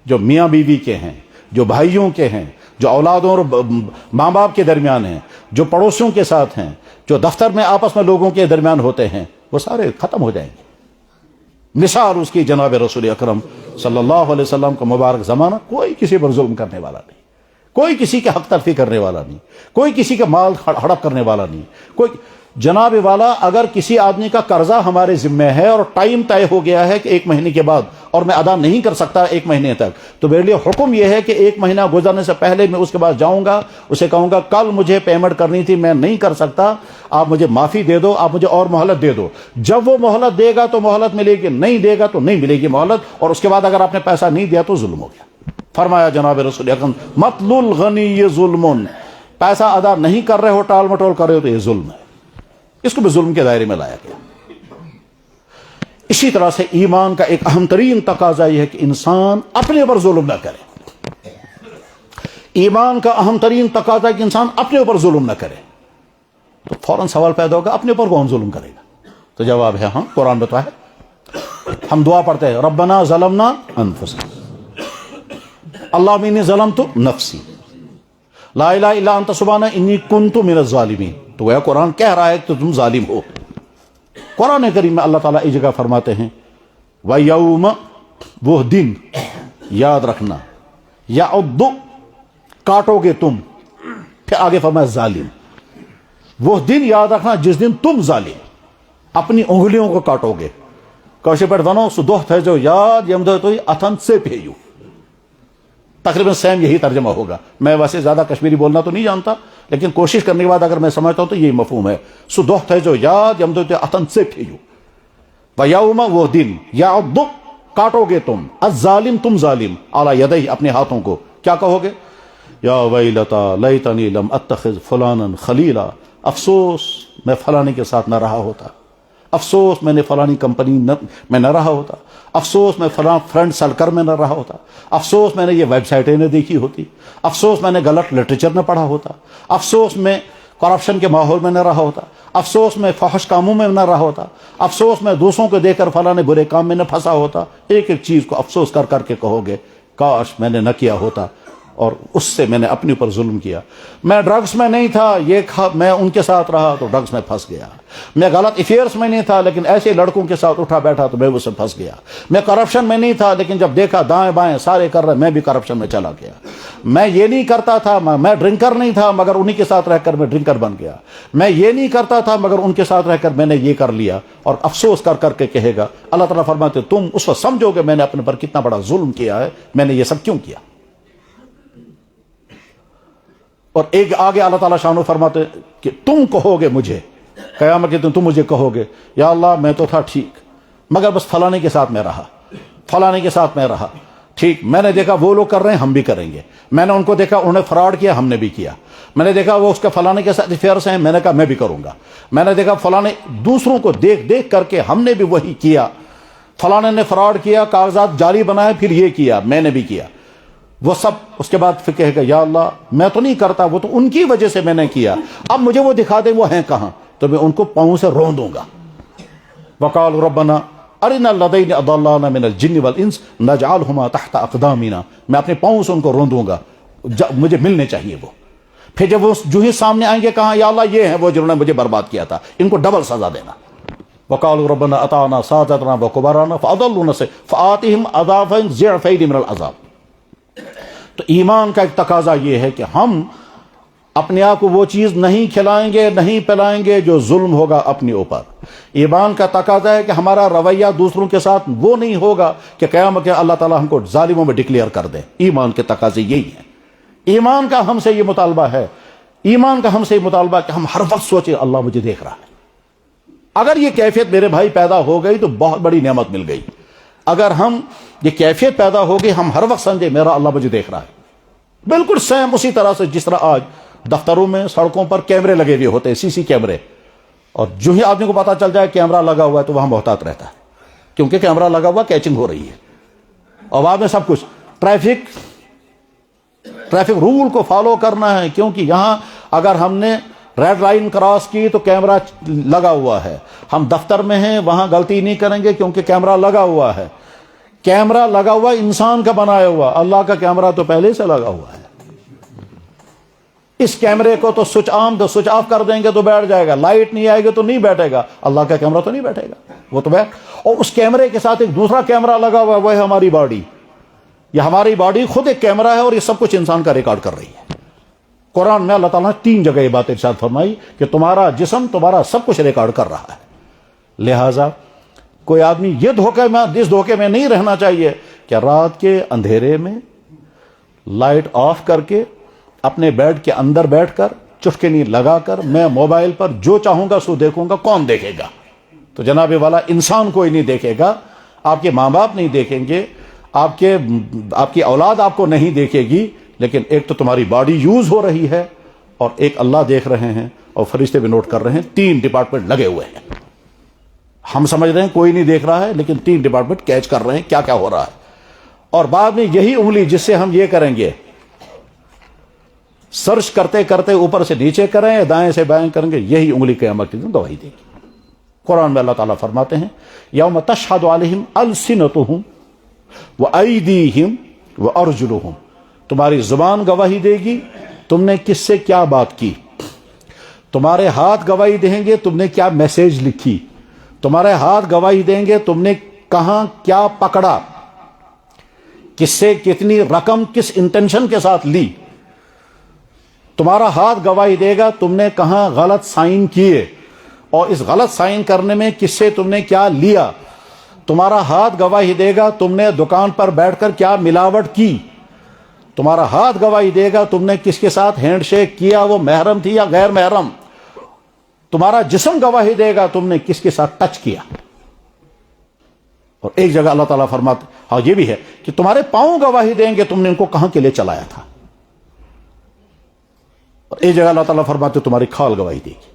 جو میاں بیوی کے ہیں, جو بھائیوں کے ہیں, جو اولادوں اور ماں باپ کے درمیان ہیں, جو پڑوسیوں کے ساتھ ہیں, جو دفتر میں آپس میں لوگوں کے درمیان ہوتے ہیں, وہ سارے ختم ہو جائیں گے. مثال اس کی جناب رسول اکرم صلی اللہ علیہ وسلم کا مبارک زمانہ, کوئی کسی پر ظلم کرنے والا نہیں, کوئی کسی کے حق تلفی کرنے والا نہیں, کوئی کسی کا مال ہڑپ کرنے والا نہیں. کوئی جناب والا, اگر کسی آدمی کا قرضہ ہمارے ذمہ ہے اور ٹائم طے ہو گیا ہے کہ 1 مہینے کے بعد اور میں ادا نہیں کر سکتا 1 مہینے تک, تو میرے لیے حکم یہ ہے کہ 1 مہینہ گزرنے سے پہلے میں اس کے بعد جاؤں گا, اسے کہوں گا کل مجھے پیمنٹ کرنی تھی, میں نہیں کر سکتا, آپ مجھے معافی دے دو, آپ مجھے اور مہلت دے دو. جب وہ مہلت دے گا تو مہلت ملے گی, نہیں دے گا تو نہیں ملے گی مہلت, اور اس کے بعد اگر آپ نے پیسہ نہیں دیا تو ظلم ہو گیا. فرمایا جناب رسول اکرم, مطل الغنی ظلم, پیسہ ادا نہیں کر رہے ہو, ٹال مٹول کر رہے ہو, تو یہ ظلم ہے. اس کو بھی ظلم کے دائرے میں لایا گیا. اسی طرح سے ایمان کا ایک اہم ترین تقاضا یہ ہے کہ انسان اپنے اوپر ظلم نہ کرے. ایمان کا اہم ترین تقاضا ہے کہ انسان اپنے اوپر ظلم نہ کرے. تو فوراً سوال پیدا ہوگا, اپنے اوپر کون ظلم کرے گا؟ تو جواب ہے ہاں, قرآن بتا ہے. ہم دعا پڑھتے ہیں, ربنا ظلمنا انفسنا, اللہم انی ظلمت نفسی, لا الہ الا انت سبحانک انی کنت من الظالمین. تو وہ قرآن کہہ رہا ہے کہ تم ظالم ہو. قرآن کریم میں اللہ تعالیٰ ایک جگہ فرماتے ہیں, وَيَوْمَ, وہ دن یاد رکھنا, یعض, کاٹو گے تم, پھر آگے فرمایا ظالم, وہ دن یاد رکھنا جس دن تم ظالم اپنی انگلیوں کو کاٹو گے. کاشی پر ونو سدوہ تھے جو یاد یمدہ تو اتھن سے پیو, تقریباً سیم یہی ترجمہ ہوگا. میں ویسے زیادہ کشمیری بولنا تو نہیں جانتا, لیکن کوشش کرنے کے بعد اگر میں سمجھتا ہوں تو یہی مفہوم ہے. سدوہ تھے جو یاد یمدہ تو اتھن سے پیو, وَيَوْمَ, وہ دن, یعض, کاٹو گے تم, الظالم, تم ظالم, علی یدیہ, اپنے ہاتھوں کو. کیا کہو گے؟ یا ویلتا لیتنی لم اتخذ فلانا خلیلا, افسوس میں فلانے کے ساتھ نہ رہا ہوتا, افسوس میں نے فلانی کمپنی میں نہ رہا ہوتا، افسوس میں فلاں فرینڈ سرکل میں نہ رہا ہوتا، افسوس میں نے یہ ویب سائٹیں نہ دیکھی ہوتی، افسوس میں نے غلط لٹریچر نہ پڑھا ہوتا، افسوس میں کرپشن کے ماحول میں نہ رہا ہوتا، افسوس میں فحش کاموں میں نہ رہا ہوتا، افسوس میں دوسروں کو دیکھ کر فلاں برے کام میں نہ پھنسا ہوتا۔ ایک ایک چیز کو افسوس کر کر کے کہو گے کاش میں نے نہ کیا ہوتا، اور اس سے میں نے اپنے اوپر ظلم کیا۔ میں ڈرگس میں نہیں تھا، میں ان کے ساتھ رہا تو ڈرگس میں پھنس گیا۔ میں غلط افیئرس میں نہیں تھا، لیکن ایسے لڑکوں کے ساتھ اٹھا بیٹھا تو میں اس سے پھنس گیا۔ میں کرپشن میں نہیں تھا، لیکن جب دیکھا دائیں بائیں سارے کر رہے میں بھی کرپشن میں چلا گیا۔ میں یہ نہیں کرتا تھا، میں ڈرنکر نہیں تھا، مگر انہی کے ساتھ رہ کر میں ڈرنکر بن گیا۔ میں یہ نہیں کرتا تھا، مگر ان کے ساتھ رہ کر میں نے یہ کر لیا، اور افسوس کر کر کے کہے گا۔ اللہ تعالیٰ فرماتے تم اس وقت سمجھو گے میں نے اپنے پر کتنا بڑا ظلم کیا ہے، میں نے یہ سب کیوں کیا۔ اور ایک آگے اللہ تعالیٰ شانو فرماتے کہ تم کہو گے مجھے قیامت کے دن، تم مجھے کہو گے یا اللہ میں تو تھا ٹھیک، مگر بس فلانے کے ساتھ میں رہا، فلانے کے ساتھ میں رہا ٹھیک، میں نے دیکھا وہ لوگ کر رہے ہیں ہم بھی کریں گے، میں نے ان کو دیکھا انہوں نے فراڈ کیا ہم نے بھی کیا، میں نے دیکھا وہ اس کے فلانے کے ساتھ افیئرس ہیں، میں نے کہا میں بھی کروں گا، میں نے دیکھا فلانے دوسروں کو دیکھ دیکھ کر کے ہم نے بھی وہی کیا، فلانے نے فراڈ کیا، کاغذات جعلی بنائے، پھر یہ کیا میں نے بھی کیا، وہ سب اس کے بعد پھر کہے گا یا اللہ میں تو نہیں کرتا، وہ تو ان کی وجہ سے میں نے کیا، اب مجھے وہ دکھا دیں وہ ہیں کہاں، تو میں ان کو پاؤں سے رون دوں گا۔ وقالوا ربنا ارنا الذین اضلانا من الجن والانس نجعلهما تحت اقدامنا، میں اپنے پاؤں سے ان کو رون دوں گا، مجھے ملنے چاہیے وہ۔ پھر جب وہ جو ہی سامنے آئیں گے کہاں یا اللہ یہ ہیں وہ جنہوں نے مجھے برباد کیا تھا، ان کو ڈبل سزا دینا۔ وقالوا ربنا اطعنا سادتنا وكبراءنا فاضلونا فآتهم عذابا ضعفين من العذاب۔ تو ایمان کا ایک تقاضا یہ ہے کہ ہم اپنے آپ کو وہ چیز نہیں کھلائیں گے نہیں پلائیں گے جو ظلم ہوگا اپنے اوپر۔ ایمان کا تقاضا ہے کہ ہمارا رویہ دوسروں کے ساتھ وہ نہیں ہوگا کہ قیامت کے اللہ تعالیٰ ہم کو ظالموں میں ڈکلیئر کر دے۔ ایمان کے تقاضے یہی ہیں۔ ایمان کا ہم سے یہ مطالبہ ہے، ایمان کا ہم سے یہ مطالبہ کہ ہم ہر وقت سوچیں اللہ مجھے دیکھ رہا ہے۔ اگر یہ کیفیت میرے بھائی پیدا ہو گئی تو بہت بڑی نعمت مل گئی۔ اگر ہم یہ کیفیت پیدا ہوگی ہم ہر وقت سمجھے میرا اللہ مجھے دیکھ رہا ہے، بالکل سیم اسی طرح سے جس طرح آج دفتروں میں سڑکوں پر کیمرے لگے ہوئے ہوتے ہیں، سی سی کیمرے، اور جو ہی آدمی کو پتا چل جائے کیمرہ لگا ہوا ہے تو وہاں محتاط رہتا ہے، کیونکہ کیمرہ لگا ہوا کیچنگ ہو رہی ہے۔ اور بعد میں سب کچھ ٹریفک رول کو فالو کرنا ہے، کیونکہ یہاں اگر ہم نے ریڈ لائن کراس کی تو کیمرہ لگا ہوا ہے، ہم دفتر میں ہیں وہاں غلطی نہیں کریں گے کیونکہ کیمرہ لگا ہوا ہے۔ کیمرہ لگا ہوا انسان کا بنایا ہوا، اللہ کا کیمرہ تو پہلے سے لگا ہوا ہے۔ اس کیمرے کو تو سوئچ آف کر دیں گے تو بیٹھ جائے گا، لائٹ نہیں آئے گی تو نہیں بیٹھے گا، اللہ کا کیمرہ تو نہیں بیٹھے گا، وہ تو بیٹھ۔ اور اس کیمرے کے ساتھ ایک دوسرا کیمرہ لگا ہوا ہے، وہ ہے ہماری باڈی۔ یہ ہماری باڈی خود ایک کیمرہ ہے اور یہ سب کچھ انسان کا ریکارڈ کر رہی ہے۔ قرآن میں اللہ تعالیٰ نے 3 جگہ یہ بات ارشاد فرمائی کہ تمہارا جسم تمہارا سب کچھ ریکارڈ کر رہا ہے۔ لہٰذا کوئی آدمی اس دھوکے میں نہیں رہنا چاہیے کہ رات کے اندھیرے میں لائٹ آف کر کے اپنے بیڈ کے اندر بیٹھ کر چٹکنی لگا کر میں موبائل پر جو چاہوں گا سو دیکھوں گا، کون دیکھے گا؟ تو جناب والا انسان کوئی نہیں دیکھے گا، آپ کے ماں باپ نہیں دیکھیں گے، آپ کی اولاد آپ کو نہیں دیکھے گی، لیکن ایک تو تمہاری باڈی یوز ہو رہی ہے اور ایک اللہ دیکھ رہے ہیں اور فرشتے بھی نوٹ کر رہے ہیں۔ 3 ڈپارٹمنٹ لگے ہوئے ہیں۔ ہم سمجھ رہے ہیں کوئی نہیں دیکھ رہا ہے، لیکن 3 ڈپارٹمنٹ کیچ کر رہے ہیں کیا کیا ہو رہا ہے۔ اور بعد میں یہی انگلی جس سے ہم یہ کریں گے، سرچ کرتے کرتے اوپر سے نیچے کریں یا دائیں سے بائیں کریں گے، یہی انگلی قیامت کے دن گواہی دے گی۔ قرآن میں اللہ تعالیٰ فرماتے ہیں یوم تشہد علیہم السنتہم وایدیہم وارجلہم، تمہاری زبان گواہی دے گی تم نے کس سے کیا بات کی، تمہارے ہاتھ گواہی دیں گے تم نے کیا میسج لکھی، تمہارے ہاتھ گواہی دیں گے تم نے کہاں کیا پکڑا، کس سے کتنی رقم کس انٹینشن کے ساتھ لی، تمہارا ہاتھ گواہی دے گا تم نے کہاں غلط سائن کیے اور اس غلط سائن کرنے میں کس سے تم نے کیا لیا، تمہارا ہاتھ گواہی دے گا تم نے دکان پر بیٹھ کر کیا ملاوٹ کی، تمہارا ہاتھ گواہی دے گا تم نے کس کے ساتھ ہینڈ شیک کیا، وہ محرم تھی یا غیر محرم، تمہارا جسم گواہی دے گا تم نے کس کے ساتھ ٹچ کیا۔ اور ایک جگہ اللہ تعالیٰ فرماتے ہاں یہ بھی ہے کہ تمہارے پاؤں گواہی دیں گے تم نے ان کو کہاں کے لیے چلایا تھا، اور ایک جگہ اللہ تعالیٰ فرماتے تمہاری کھال گواہی دے گی۔